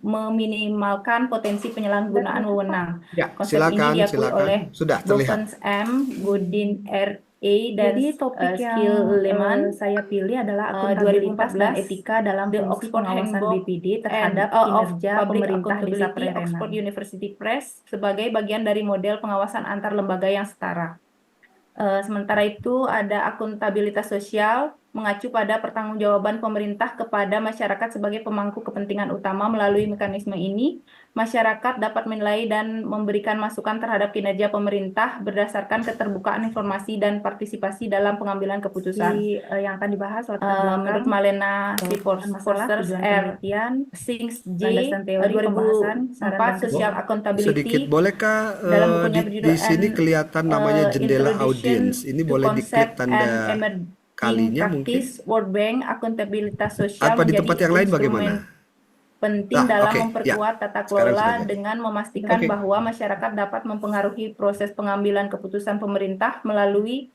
meminimalkan potensi penyalahgunaan wewenang. Ya, Konsep ini silakan, diakui oleh Sudah terlihat. Bovens M, Godin R. dan Jadi topik Skill yang Lehman saya pilih adalah 2014 akuntabilitas dan etika dalam The fungsi Oxford pengawasan Handbook BPD terhadap of kinerja Public pemerintah Desa Accountability, Prerenan. Oxford University Press, sebagai bagian dari model pengawasan antar lembaga yang setara. Sementara itu ada akuntabilitas sosial mengacu pada pertanggungjawaban pemerintah kepada masyarakat sebagai pemangku kepentingan utama. Melalui mekanisme ini, masyarakat dapat menilai dan memberikan masukan terhadap kinerja pemerintah berdasarkan keterbukaan informasi dan partisipasi dalam pengambilan keputusan. Yang akan dibahas latar belakang, Menurut Malena masalah, Forster tujuan R. penelitian, Sings J. landasan teori, pembahasan, saran 2004 dan Social Sedikit, Accountability. bolehkah Dalam bukunya di berjudul sini kelihatan namanya jendela Introduction audience? Ini to boleh diklik Concept and tanda Emerging kalinya mungkin? Practice. World Bank akuntabilitas sosial Apa di menjadi tempat yang lain instrumen bagaimana? penting dalam Oke, ya. memperkuat tata Sekarang kelola sudah jadi. dengan memastikan Oke. bahwa masyarakat dapat mempengaruhi proses pengambilan keputusan pemerintah melalui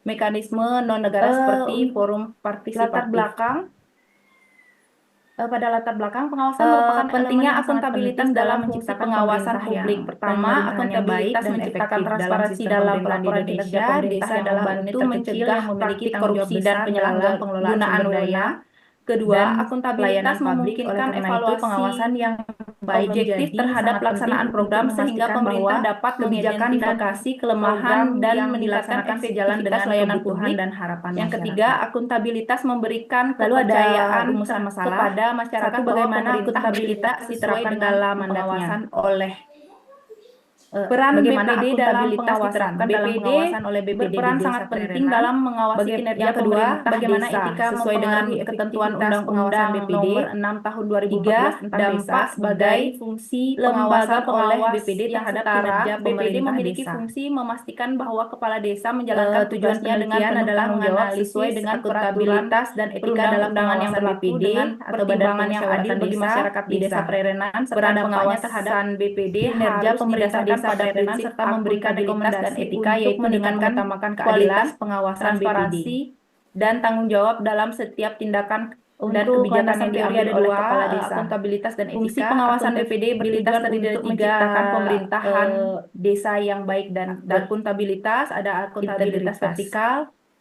mekanisme non-negara seperti forum partisipatif. latar belakang. Pada latar belakang, pengawasan merupakan Pentingnya elemen yang sangat akuntabilitas penting dalam fungsi menciptakan pengawasan pemerintahan publik. yang- Pertama, pemerintahan yang akuntabilitas baik dan menciptakan efektif transparansi sistem dalam pemerintahan di pelaporan Indonesia. kinerja. Desa Desa adalah adalah unit untuk terkecil mencegah yang memiliki praktik tanggung jawab korupsi dan besar dalam pengelolaan penyalahgunaan sumber daya wewenang. Kedua, dan akuntabilitas pelayanan publik. Oleh memungkinkan karena itu, evaluasi pengawasan yang baik objektif menjadi terhadap sangat pelaksanaan penting program untuk sehingga memastikan pemerintah bahwa dapat kebijakan dan mengidentifikasi kelemahan program dan yang meningkatkan dilaksanakan sejalan efektivitas dengan layanan kebutuhan publik. dan harapan Yang masyarakat. ketiga, akuntabilitas memberikan Lalu ada kepercayaan rumusan masalah. kepada masyarakat Satu, bahwa bagaimana pemerintah akuntabilitas bertindak sesuai diterapkan dengan dalam pengawasan mandatnya. oleh Peran bagaimana BPD akuntabilitas dalam pengawasan diterapkan dalam BPD pengawasan oleh BPD berperan di sangat Desa penting Prerenan dalam mengawasi kinerja Yang kedua, pemerintah bagaimana desa etika sesuai dengan mempengaruhi ketentuan efektivitas Undang-Undang pengawasan BPD. Nomor 6 Tahun 2014 Tiga, tentang desa dampak sebagai dari fungsi lembaga pengawasan oleh pengawas BPD yang terhadap setara. kinerja BPD Pemerintah memiliki desa. fungsi memastikan bahwa kepala desa menjalankan Tujuan tugasnya dengan penelitian penuh adalah tanggung jawab menganalisis sesuai dengan peraturan akuntabilitas dan etika dalam perundang-undangan yang pengawasan berlaku BPD dengan atau Badan pertimbangan yang adil Pemusyawaratan bagi Desa masyarakat di Desa desa. Prerenan serta Peran dampaknya pengawasan terhadap BPD kinerja harus pemerintah didasarkan desa pada Prerenan prinsip serta memberikan rekomendasi dan etika untuk yaitu dengan meningkatkan mengutamakan kualitas keadilan, pengawasan transparansi, dan tanggung jawab dalam setiap tindakan dan Untuk kebijakan landasan yang teori diambil ada oleh dua, kepala desa. akuntabilitas dan Fungsi etika. pengawasan BPD Akuntabilitas bertujuan terdiri dari untuk tiga, menciptakan pemerintahan desa yang baik dan akuntabilitas, ada akuntabilitas integritas. vertikal,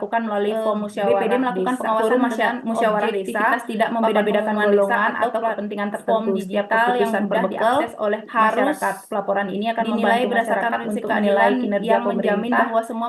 dilakukan melalui form musyawarah BPD melakukan desa, pengawasan forum dengan musyawarah desa, objektivitas tidak papan membedakan pengumuman golongan desa, atau kepentingan form tertentu. Setiap digital yang keputusan mudah berbekal diakses oleh harus masyarakat. Pelaporan ini akan dinilai membantu berdasarkan masyarakat prinsip untuk menilai keadilan kinerja yang menjamin pemerintah bahwa semua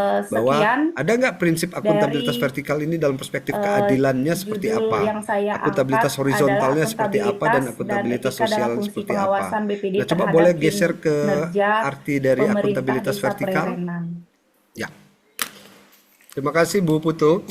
bahwa Sekian ada nggak prinsip akuntabilitas dari vertikal ini dalam perspektif eh, keadilannya seperti judul apa, yang saya akuntabilitas angkat horizontalnya adalah seperti apa, dan akuntabilitas dan akuntabilitas etika dalam sosial fungsi seperti apa. pengawasan BPD Nah, coba terhadap boleh geser ke kinerja arti dari pemerintah akuntabilitas desa vertikal. Prerenan. Ya. Terima kasih Bu Putu.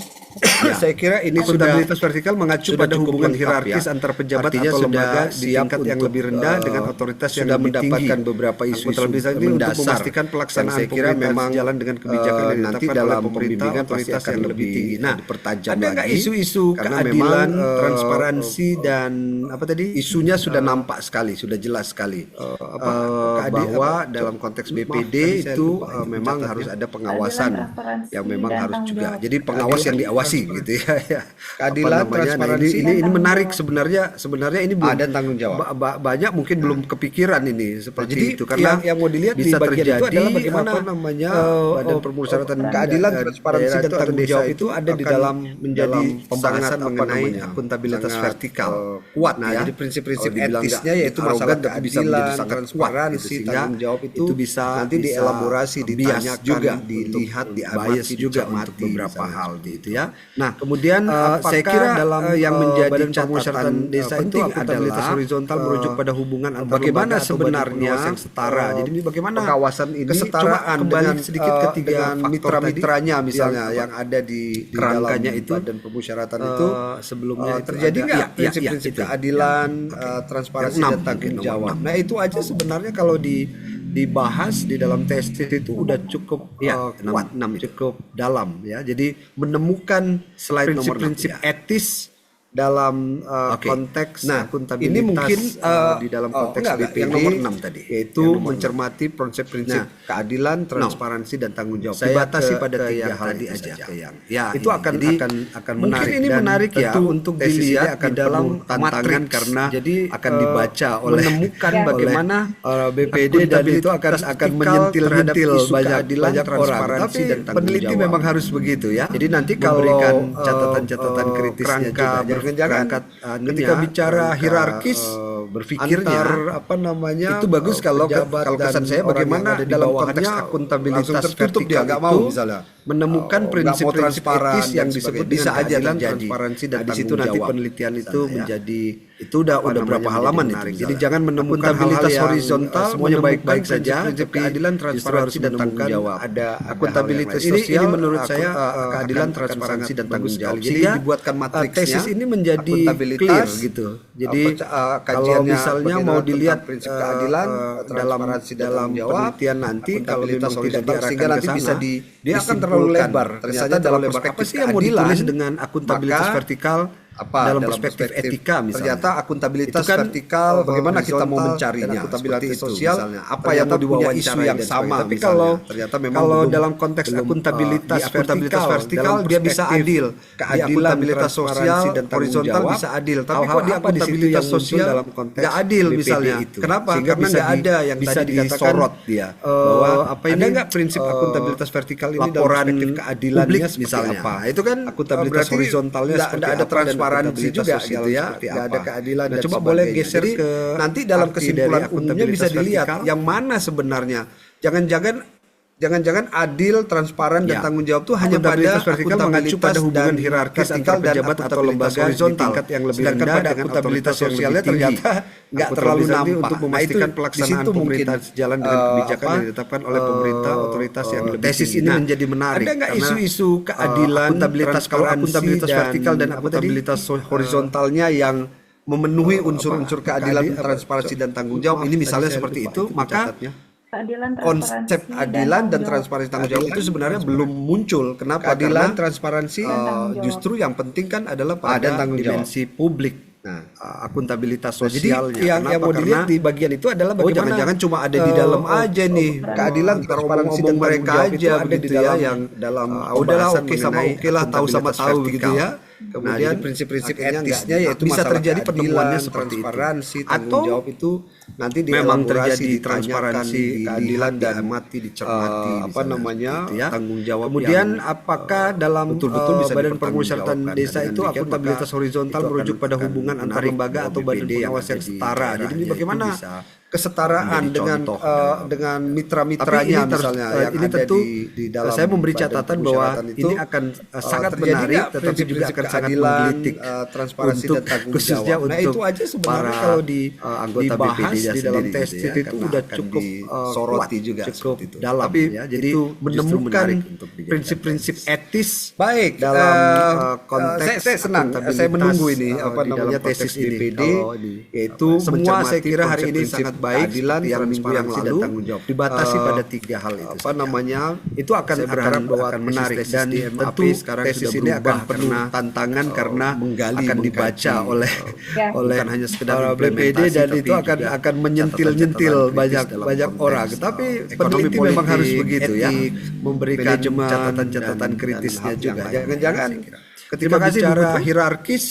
Saya kira ini Akuntabilitas vertikal mengacu sudah pada cukup hubungan lengkap hierarkis ya. antar pejabat Artinya atau sudah lembaga di siap tingkat yang untuk, lebih rendah dengan otoritas yang sudah lebih mendapatkan tinggi. beberapa isu-isu Akuntabilitas ini untuk mendasar memastikan yang pelaksanaan saya kira pemerintahan memang sejalan dengan kebijakan yang nanti ditetapkan oleh dalam pemerintah pembimbingan pasti otoritas akan yang lebih tinggi. Nah, dipertajam ada nggak lagi, isu-isu karena keadilan, memang, transparansi dan apa tadi? isunya sudah nampak sekali, sudah jelas sekali bahwa dalam konteks BPD itu memang harus ada pengawasan transparansi, yang memang dan harus tanggung juga. jawab. Jadi pengawas yang diawasi gitu ya. Keadilan, transparansi, ini dan menarik tanggung sebenarnya ini belum dan tanggung jawab. banyak mungkin belum kepikiran ini seperti Jadi itu karena yang mau dilihat di bisa bagian itu terjadi adalah bagaimana apa namanya Badan permusyawaratan keadilan, transparansi daerah dan itu atau tanggung desa jawab itu itu ada di akan dalam menjadi pembahasan sangat, mengenai namanya, akuntabilitas sangat, vertikal kuat nah ya. jadi prinsip-prinsip Kalau dibilang etisnya nggak yaitu arogan, masalah tapi bisa keadilan, menjadi sangat transparansi, kuat gitu, sehingga tanggung jawab itu bisa nanti dielaborasi, bias ditanyakan juga, dilihat, untuk diamati bias juga dicermati untuk beberapa misalnya hal seperti gitu itu ya. Nah, kemudian saya apakah kira dalam yang menjadi Badan catatan Permusyawaratan desa itu penting adalah horizontal merujuk pada hubungan antar bagaimana lembaga atau badan sebenarnya pengawas yang setara. Jadi ini bagaimana pengawasan ini kesetaraan coba kembali dengan, sedikit ketiga dengan mitra-mitranya tadi, misalnya yang yang ada di kerangkanya dalam itu, badan permusyawaratan itu sebelumnya itu terjadi ada- nggak ya, prinsip-prinsip itu. keadilan, transparansi Yang dan enam, tanggung mungkin, jawab. nomor enam. Nah itu aja sebenarnya kalau dibahas di dalam tesis itu udah cukup kuat, cukup dalam ya. Jadi menemukan Slide nomor prinsip-prinsip 6, ya. etis dalam Oke. konteks Nah, akuntabilitas ini mungkin, di dalam konteks enggak, BPD yang nomor 6 tadi. yaitu Yang nomor mencermati prinsip-prinsip Nah, keadilan, transparansi dan tanggung jawab. Saya Dibatasi ke- pada ke tiga yang hal tadi itu aja, saja. ke yang- Ya, itu ini. akan- Jadi, akan mungkin menarik ini dan menarik ya tentu untuk tesis ini dilihat akan di dalam penuh tantangan matriks karena jadi akan dibaca oleh menemukan Ya. bagaimana BPD dan itu akan vertikal menyentil terhadap isu banyak keadilan, orang. transparansi Tapi dan tanggung peneliti jawab. memang harus begitu ya. Jadi nanti kalau Memberikan catatan-catatan kritisnya kerangka juga, berkejangan ketika bicara hierarkis berpikirnya antar apa namanya itu bagus kalau pejabat kalau kesan dan saya orang bagaimana yang ada di dalam bawahnya konteks akuntabilitas langsung tertutup dia vertikal nggak itu mau misalnya menemukan nggak mau prinsip-prinsip transparan etis yang dan disebut sebagainya. Bisa dengan aja keadilan, terjadi. transparansi dan Nah, di situ tanggung nanti jawab. penelitian itu Misalnya, ya. menjadi itu udah berapa halaman itu. menarik. Jadi Misalnya. jangan menemukan Akuntabilitas hal-hal yang horizontal semuanya baik-baik menemukan saja, prinsip-prinsip tapi keadilan, justru transparansi harus dan tanggung menemukan jawab. Ada hal akuntabilitas yang lain. sosial. Ini menurut saya keadilan, akan transparansi sangat dan tanggung bagus jawab. sekali. Jadi Sehingga, dibuatkan matriksnya. tesis ini menjadi akuntabilitas, clear gitu. Jadi kajiannya kalau misalnya mau tentang dilihat prinsip keadilan, dalam transparansi dan tanggung jawab, penelitian nanti kalau memang akuntabilitas tidak horizontal, diarahkan sehingga ke nanti sana, bisa dia akan terlalu disimpulkan. lebar. Ternyata Ternyata dalam apa perspektif sih yang mau keadilan, ditulis dengan akuntabilitas maka vertikal dalam perspektif etika misalnya. Ternyata akuntabilitas Itu kan, vertikal bagaimana kita mau horizontal mencarinya, dan akuntabilitas seperti itu, sosial, misalnya. Apa ternyata yang mau punya diwawancarai isu yang dan sama sebagainya. Tapi misalnya. kalau Ternyata memang kalau belum- dalam konteks belum, akuntabilitas di akuntabilitas vertikal dalam dia bisa perspektif adil, keadilan, akuntabilitas transparansi, sosial dan tanggung horizontal jawab, bisa adil. Tapi hal-hal kok di apa di situ akuntabilitas yang muncul sosial dalam konteks nggak adil BPD misalnya. itu. Kenapa? Sehingga Karena bisa nggak ada yang bisa tadi dikatakan disorot dia bahwa apa ada ini, nggak prinsip akuntabilitas vertikal ini dalam laporan perspektif keadilannya publik seperti misalnya. apa? Itu kan Akuntabilitas berarti horizontalnya nggak seperti ada apa dan transparansi akuntabilitas juga sosial gitu ya, seperti nggak apa. ada keadilan Nah, dan coba boleh sebagainya. geser Jadi, ke nanti dalam arti kesimpulan dari umumnya bisa akuntabilitas dilihat vertikal. yang mana sebenarnya. Jangan-jangan adil, transparan dan Ya. tanggung jawab itu hanya pada Akuntabilitas vertikal mengacu pada hubungan dan hierarkis vertikal antar dan pejabat atau akuntabilitas lembaga di horizontal. tingkat yang lebih Sedangkan rendah pada dengan akuntabilitas otoritas yang sosialnya lebih tinggi. ternyata nggak terlalu Akuntabilitas ini nampak. untuk Nah, memastikan itu pelaksanaan di situ mungkin pemerintahan sejalan dengan kebijakan yang ditetapkan oleh pemerintah otoritas yang lebih tesis tinggi. ini Nah, menjadi menarik. ada nggak karena, isu-isu keadilan, akuntabilitas kalau transparansi, akuntabilitas vertikal dan akuntabilitas horizontalnya yang memenuhi unsur-unsur keadilan, transparansi dan tanggung jawab ini misalnya seperti itu, maka Keadilan, konsep transparansi, adilan dan tanggung jawab. transparansi tanggung jawab itu sebenarnya belum muncul. Kenapa? keadilan, Karena transparansi, tanggung jawab. justru yang penting kan adalah dan pada tanggung jawab. dimensi publik. Nah, Akuntabilitas Nah, jadi sosialnya. yang Kenapa? mau dilihat Karena di bagian itu adalah oh bagaimana jangan-jangan cuma ada di dalam aja nih keadilan, transparansi dan ngomong mereka tanggung jawab itu aja ada begitu di dalam ya yang dalam udahlah pembahasan oke sama mengenai oke lah tahu sama akuntabilitas tahu begitu vertikal. ya. Kemudian Kemudian prinsip-prinsip akhirnya etisnya nggak- yaitu bisa masalah terjadi keadilan, penemuannya seperti itu. transparansi, Atau tanggung jawab itu nanti memang dielaborasi, terjadi ditanyakan, transparansi, dilihat, keadilan dan diamati, dicermati, apa misalnya, namanya, gitu ya. tanggung jawab Kemudian yang, apakah dalam betul-betul bisa Badan dipertanggungjawabkan. Permusyawaratan Dan Desa dengan itu demikian, akuntabilitas maka horizontal itu merujuk pada akan hubungan antar menarik lembaga bahwa atau badan BPD yang pengawas ada yang di setara. Jadi daerahnya itu bagaimana bisa kesetaraan menjadi dengan contoh dengan Tapi mitra-mitranya ini misalnya yang ini ada tentu di dalam saya memberi badan catatan bahwa permusyawaratan itu, ini akan sangat terjadi menarik, nggak tetapi juga prinsip-prinsip akan sangat keadilan, menggelitik transparansi untuk dan tanggung khususnya jawab. Nah, untuk itu aja sebenarnya para kalau anggota dibahas BPD-nya di dalam sendiri tes gitu ya, itu karena udah akan cukup disoroti kuat, juga cukup seperti itu. dalam Tapi ya. Jadi itu justru menemukan menarik untuk dijadikan prinsip-prinsip tesis. etis baik Dalam saya konteks senang, saya akuntabilitas, menunggu ini apa di dalam namanya konteks tesis ini, BPD kalau ini, yaitu semua mencermati saya kira hari ini konsep-prinsip sangat baik keadilan, seperti yang minggu yang transparansi, dan lalu tanggung jawab. Dibatasi pada 3 hal itu apa saja. namanya Itu akan saya berharap bahwa akan tesis menarik, tesis dan di MAP tentu sekarang tesis sudah ini akan berubah penuh karena tantangan karena menggali, akan mengkaji, dibaca oleh Ya. oleh bukan hanya sekedar para BPD, implementasi, dan tapi itu akan juga menyentil-nyentil catatan-catatan banyak kritis dalam banyak konteks, orang. Tapi ekonomi peneliti memang politik, harus begitu ya, etik, memberikan manajemen, catatan-catatan dan kritisnya hal yang juga. lain. Jangan-jangan Saya kira. ketika Terima kasih, Bu bicara Putu. hierarkis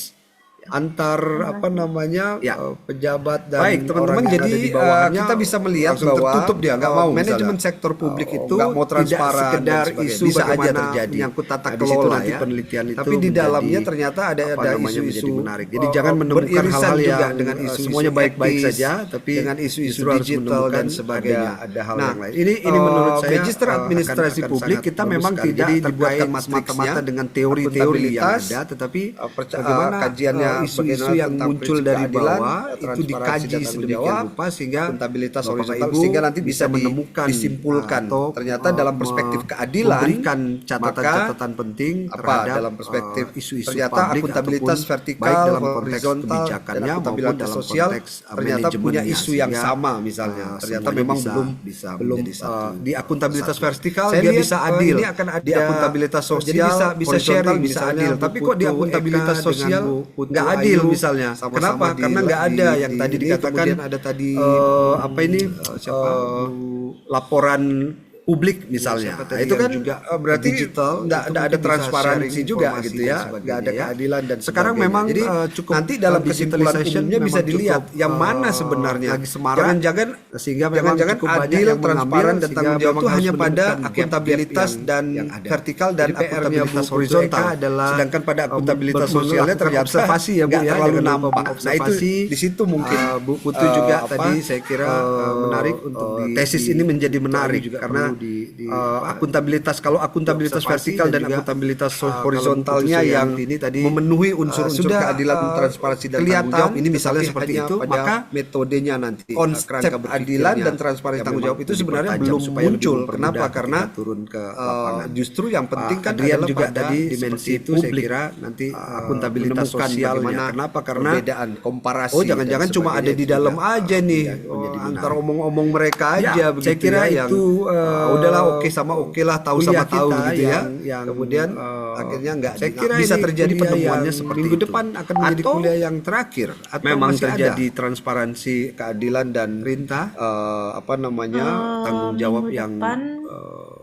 antar apa namanya Ya. Pejabat dan Baik teman-teman, orang yang jadi ada di bawahnya kita bisa melihat langsung bahwa tertutup, dia nggak mau manajemen misalnya. sektor publik itu nggak mau transparan tidak sekedar dan sebagainya. isu Bisa aja bagaimana terjadi. menyangkut tata Nah, di situ kelola nanti ya, penelitian itu tapi di dalamnya menjadi, ternyata ada menjadi isu-isu menarik. Jadi jangan menemukan beririsan hal-hal juga yang dengan isu semuanya baik-baik etis, saja, tapi dengan isu-isu justru harus digital menemukan dan sebagainya. ada hal Nah, yang lain. Ini menurut saya Magister Administrasi akan Publik sangat kita bagus memang sekali. tidak Jadi terkait dibuatkan semata-mata matriksnya, dengan teori-teori yang akuntabilitas, ada, tetapi bagaimana kajiannya isu-isu yang tentang muncul prinsip dari keadilan, bawah itu transparansi dikaji dan tanggung sedemikian jawab, rupa sehingga akuntabilitas Bapak horizontal, Ibu sehingga nanti bisa menemukan, disimpulkan atau ternyata dalam perspektif keadilan memberikan maka catatan-catatan penting apa terhadap dalam perspektif isu-isu ternyata publik akuntabilitas ataupun vertikal, baik dalam konteks horizontal, dan kebijakannya maupun akuntabilitas dalam sosial konteks ternyata punya manajemennya, isu yang sehingga, sama misalnya ternyata semuanya memang bisa belum menjadi satu, di akuntabilitas satu. vertikal Saya dia lihat, bisa adil, ini akan ada, di akuntabilitas jadi sosial bisa horizontal sharing bisa misalnya, adil, Bu tapi kok di Putu akuntabilitas Eka sosial dengan Bu Putu nggak adil Ayu misalnya. sama-sama Kenapa? Karena nggak ada yang tadi ini, dikatakan kemudian ada tadi apa ini siapa, laporan publik misalnya. siapa Nah, tadi itu yang kan juga berarti digital, nggak itu ada mungkin bisa transparansi sharing juga informasi gitu dan ya, sebagainya nggak ada ya. keadilan dan Sekarang sebagainya. memang, Jadi cukup, nanti dalam kesimpulan digitalization umumnya bisa memang dilihat cukup, yang mana sebenarnya lagi semarak, jangan-jangan sehingga memang jangan-jangan cukup banyak adil, yang transparan mengambil, dan sehingga tanggung jawab memang itu harus hanya pada menemukan gap-gap akuntabilitas dan yang ada. vertikal dan Jadi PR-nya akuntabilitas Bu Putu horizontal. Eka adalah, Sedangkan pada akuntabilitas sosialnya melakukan ternyata observasi ya, Bu, nggak ya, terlalu jangan lupa nampak. Nah itu observasi. di situ mungkin Bu Putu juga apa, tadi saya kira menarik untuk tesis ini menjadi menarik juga karena perlu di akuntabilitas, kalau akuntabilitas diobservasi vertikal dan dan juga, akuntabilitas kalau horizontalnya Bu Putu yang ini tadi, memenuhi unsur-unsur sudah, keadilan, transparansi dan kelihatan, tanggung jawab ini misalnya tetapi seperti hanya itu, pada maka metodenya nanti, konsep kerangka keadilan berpikirnya dan transparansi yang tanggung memang jawab itu sebenarnya dipertajam belum supaya lebih muncul. mempermudah Kenapa? ketika Karena turun ke lapangan. justru yang penting kan Adrian adalah juga pada tadi dimensi seperti itu, saya publik, kira nanti akuntabilitas menemukan sosialnya. bagaimana Kenapa? Karena perbedaan, komparasi, oh jangan-jangan dan cuma ada sebagainya di itu dalam juga, aja nih, menjadi antar menarik. omong-omong mereka Ya, aja saya begitu kira ya, itu, udahlah oke sama oke lah, tahu kuliah sama tahu kita gitu ya. yang Kemudian akhirnya nggak saya kira bisa ini terjadi kuliah penemuannya yang seperti minggu itu. depan akan menjadi Atau kuliah yang terakhir, atau memang masih terjadi ada transparansi keadilan dan perintah, apa namanya tanggung jawab Minggu yang depan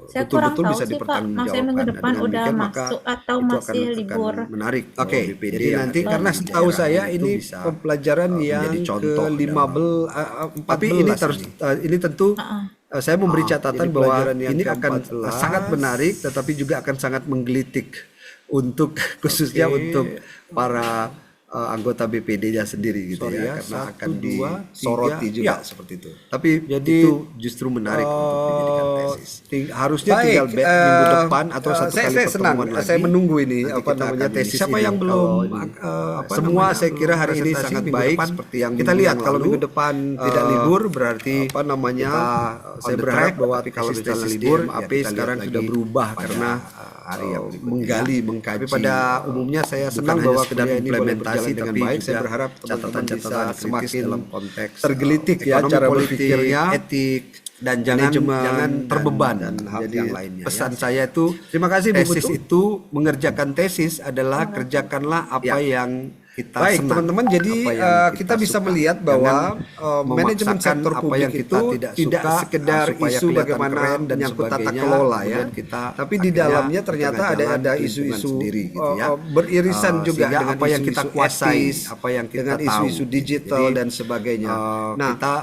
saya kurang betul-betul tahu bisa sih, Pak. dipertanggungjawabkan. Maksudnya minggu Nah, depan dengan udah demikian maka masuk atau itu masih libur? menarik. Oke, BPD jadi yang nanti ada karena di setahu daerah saya itu ini bisa, pembelajaran yang menjadi contoh ke-15 tapi ini tentu saya memberi catatan jadi bahwa pelajaran yang ini akan ke-14 sangat menarik, tetapi juga akan sangat menggelitik untuk khususnya untuk para anggota BPD-nya sendiri gitu ya, karena akan disoroti juga seperti itu. Tapi Jadi, itu justru menarik untuk dijadikan tesis. Harusnya Baik, tinggal minggu depan atau satu saya kali senang, pertemuan lagi. saya menunggu ini Nanti apa kita namanya akan tesis siapa ini. yang belum Semua saya kira hari ini presentasi sangat minggu baik depan, seperti yang kita minggu lihat yang kalau lalu. minggu depan tidak libur berarti apa namanya saya berharap bahwa kalau misalnya libur AP ya sekarang sudah berubah karena hari yang berikutnya. menggali, mengkaji. Tapi pada umumnya saya bukan senang hanya bahwa sekedar kuliah ini boleh implementasi berjalan dengan tapi baik. Saya juga berharap teman-teman catatan-catatan bisa kritis semakin dalam konteks tergelitik ya ekonomi, cara politik, berpikirnya, etik, dan jangan manajemen, terbeban dan hal jadi yang lainnya. pesan Ya. saya itu Terima kasih, Bu tesis Putu. itu mengerjakan tesis adalah kerjakanlah apa yang kita Baik senang, teman-teman, jadi apa yang kita bisa suka. melihat bahwa Jangan manajemen memaksakan sektor apa publik yang kita itu tidak tidak suka, sekedar supaya isu kelihatan bagaimana keren dan menyangkut tata sebagainya, kelola ya, kemudian kita tapi di akhirnya dalamnya di ternyata tengah ada jalan keuntungan isu-isu sendiri gitu ya. beririsan juga Sehingga dengan apa yang kita isu-isu kuasai, etis, apa yang kita dengan tahu. isu-isu digital Jadi, dan sebagainya. Nah, kita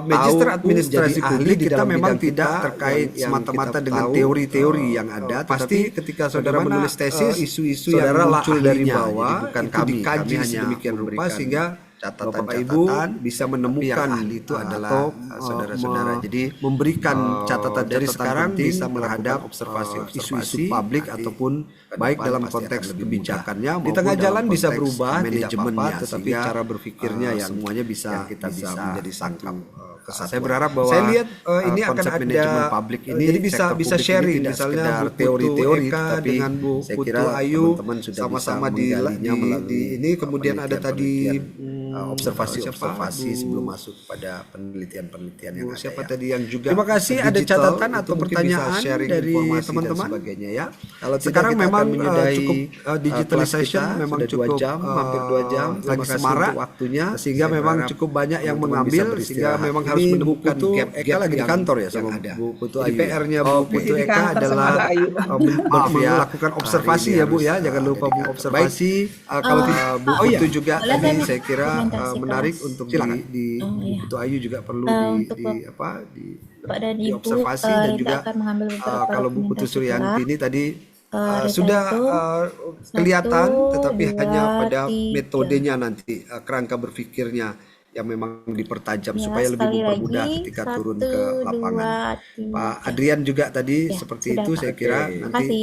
Magister tahu Administrasi jadi ahli Publik di kita dalam memang bidang tidak kita terkait yang semata-mata kita dengan tahu, teori-teori yang ada, pasti tetapi ketika saudara bagaimana, menulis tesis isu-isu yang saudara lah muncul dari ahlinya. bawah Jadi bukan itu kami dikaji hanya sedemikian rupa memberikan sehingga Bapak Ibu bisa menemukan ahli itu adalah atau saudara-saudara. Jadi memberikan catatan dari sekarang bisa terhadap melakukan observasi-observasi isu-isu publik nanti ataupun ke baik depan dalam pasti konteks akan lebih kebijakannya mudah. Di maupun tengah dalam jalan bisa konteks berubah, tidak manajemennya, apa-apa, tetapi sehingga, cara berpikirnya yang semuanya bisa bisa menjadi satu kesatuan. saya berharap bahwa Saya lihat ini akan konsep ada manajemen publik ini jadi bisa sektor bisa publik ini sharing tidak misalnya sekedar Bu teori-teori Putu Eka tetapi dengan Bu saya Putu kira Ayu teman-teman sudah sama-sama bisa di menggalinya melalui ini kemudian ada tadi observasi-observasi siapa? sebelum masuk pada penelitian-penelitian yang ada siapa ya. tadi yang juga Terima kasih ada digital, catatan itu atau mungkin pertanyaan bisa sharing dari informasi dan teman-teman sebagainya ya. Kalau Sekarang sekarang kita memang akan menyudahi cukup digitalization kelas kita, memang sudah cukup 2 jam, hampir 2 jam. lagi Terima kasih semarak untuk waktunya. sehingga Saya memang berharap cukup banyak yang teman-teman mengambil bisa sehingga beristirahat. memang Ini harus Bu menemukan Putu gap-gap Eka lagi di yang- kantor ya yang sama ada. Bu Putu Jadi Ayu. PR-nya ya? Bu Putu Di Eka kantor sama adalah Bu Ayu. melakukan observasi Hari ini ya Bu ya, harus, jangan ada lupa di kantor. observasi. Kalau tidak Bu Putu juga boleh tadi saya saya kira dokumentasi menarik kelas? untuk Silakan. di Oh, Bu iya. Putu Ayu juga perlu Untuk di Bapak dan Ibu, diobservasi dan Rita juga akan mengambil beberapa kalau Bu Putu dokumentasi Suryanti kelas. ini tadi Rita sudah hitung, kelihatan 1, tetapi 2, hanya pada 3. metodenya nanti kerangka berpikirnya yang memang dipertajam Ya, supaya lebih sekali mempermudah lagi. ketika 1, turun ke lapangan. 2, Pak 3. Adrian juga tadi Ya, seperti sudah, itu Pak. saya kira Oke. nanti Makasih.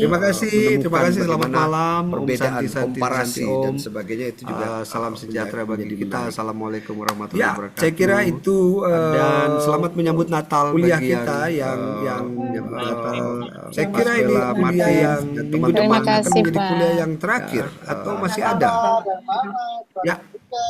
terima kasih selamat bagaimana malam Om perbedaan Santi, komparasi Om. dan sebagainya itu juga Salam sejahtera bagi menjadi kita. menarik. Assalamualaikum warahmatullahi Ya, wabarakatuh. saya kira itu dan selamat menyambut Natal kuliah bagi kita yang menyambut Natal. saya kira ini Bella, kuliah Mati, yang dan minggu teman-teman depan akan kasih, menjadi Pak. kuliah yang terakhir atau masih ada. Ya,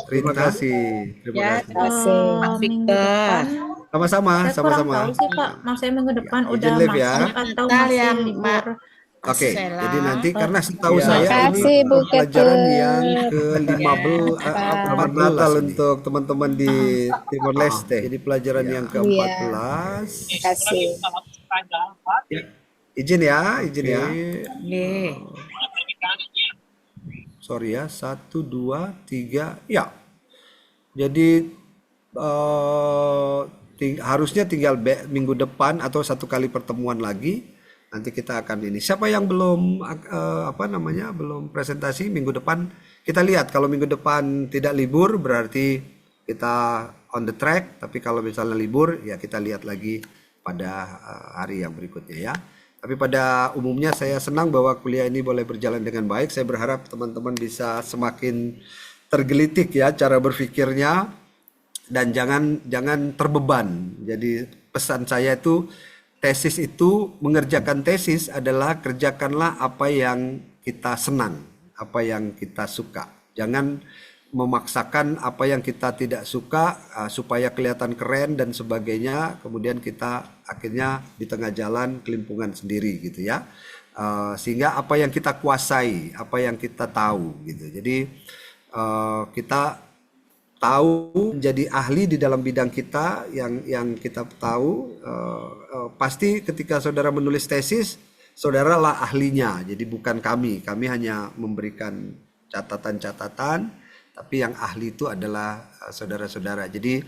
terima Rita. kasih. Terima Ya, kasih. terima kasih Pak Minggu Victor. depan, Sama-sama, saya kurang sama-sama. tahu sih Pak, maksudnya minggu depan izin udah live ya. masuk atau Natal masih ya, libur. Pak. Oke, Sheila. jadi nanti karena setahu Ya, saya makasih, ini Bu pelajaran Ketut. yang ke-15 Selamat 14 Natal ini. untuk teman-teman di Timor Leste. Jadi pelajaran yang Iya. ke-14. Kasih. Izin ya, izin ya. Nih. Sorry ya, 1, 2, 3, ya. Jadi harusnya tinggal minggu depan atau 1 kali pertemuan lagi. Nanti kita akan ini. Siapa yang belum belum presentasi minggu depan? Kita lihat kalau minggu depan tidak libur berarti kita on the track. Tapi kalau misalnya libur ya kita lihat lagi pada hari yang berikutnya ya. Tapi pada umumnya saya senang bahwa kuliah ini boleh berjalan dengan baik. Saya berharap teman-teman bisa semakin tergelitik ya cara berpikirnya dan jangan terbeban. Jadi pesan saya itu tesis itu mengerjakan tesis adalah kerjakanlah apa yang kita senang, apa yang kita suka. Jangan memaksakan apa yang kita tidak suka supaya kelihatan keren dan sebagainya. Kemudian kita akhirnya di tengah jalan kelimpungan sendiri gitu ya. Sehingga apa yang kita kuasai, apa yang kita tahu gitu. Jadi kita tahu menjadi ahli di dalam bidang kita yang kita tahu pasti ketika saudara menulis tesis saudara lah ahlinya, jadi bukan kami hanya memberikan catatan-catatan tapi yang ahli itu adalah saudara-saudara. Jadi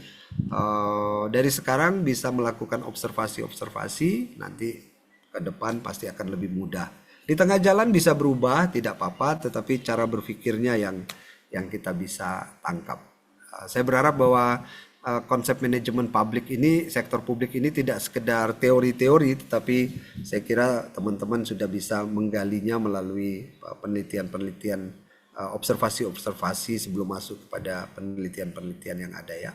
dari sekarang bisa melakukan observasi nanti ke depan pasti akan lebih mudah. Di tengah jalan bisa berubah tidak apa-apa tetapi cara berpikirnya yang kita bisa tangkap. Saya berharap bahwa konsep manajemen publik ini, sektor publik ini tidak sekedar teori-teori, tetapi saya kira teman-teman sudah bisa menggalinya melalui penelitian-penelitian, observasi-observasi sebelum masuk kepada penelitian-penelitian yang ada ya.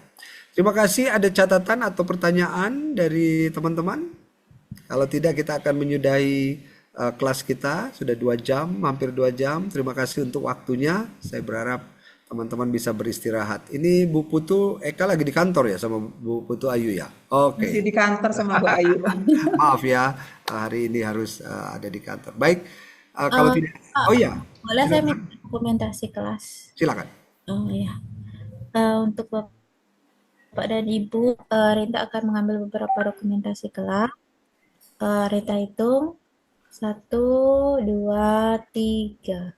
Terima kasih. Ada catatan atau pertanyaan dari teman-teman? Kalau tidak kita akan menyudahi kelas kita, sudah 2 jam, hampir 2 jam. Terima kasih untuk waktunya. Saya berharap teman-teman bisa beristirahat. Ini Bu Putu Eka lagi di kantor ya sama Bu Putu Ayu ya? Oke. Masih di kantor sama Bu Ayu. Maaf ya, hari ini harus ada di kantor. Baik, kalau tidak, oh iya, Boleh saya minta dokumentasi kelas? silakan. Oh iya. Untuk Bapak dan Ibu, Rita akan mengambil beberapa dokumentasi kelas. Rita hitung 1, 2, 3.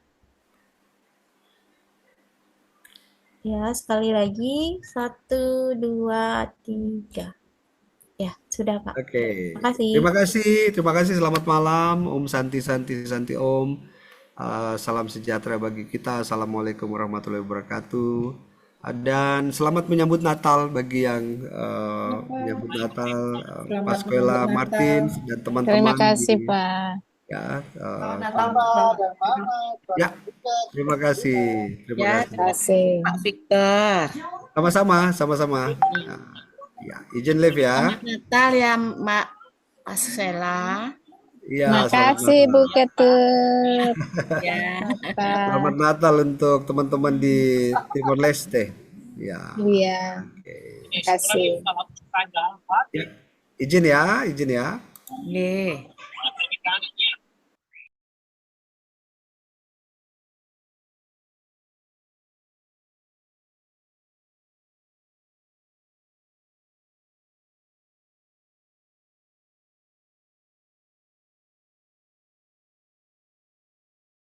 Ya, sekali lagi 1, 2, 3. Ya, sudah Pak. Oke. Terima kasih. Terima kasih. Selamat malam, Om Santi Om. Salam sejahtera bagi kita. Assalamualaikum warahmatullahi wabarakatuh. Dan selamat menyambut Natal bagi yang menyambut Natal, Selamat Pascuala menyambut Natal. Martin dan Terima teman-teman kasih, di Pak. ya. Natal Pak dan Mama. Ya, terima kasih, terima Ya, kasih. Terima kasih. Pak Victor. Sama-sama, sama-sama. Nah, ya, izin live ya. Selamat Natal ya, Mak Pascuala. Iya, Terima selamat kasih, Natal. Bu Ketut. Ya. Pak. Selamat Natal untuk teman-teman di Timor Leste. Ya, Iya, oke. terima kasih. Ya, izin ya, izin ya. Nih.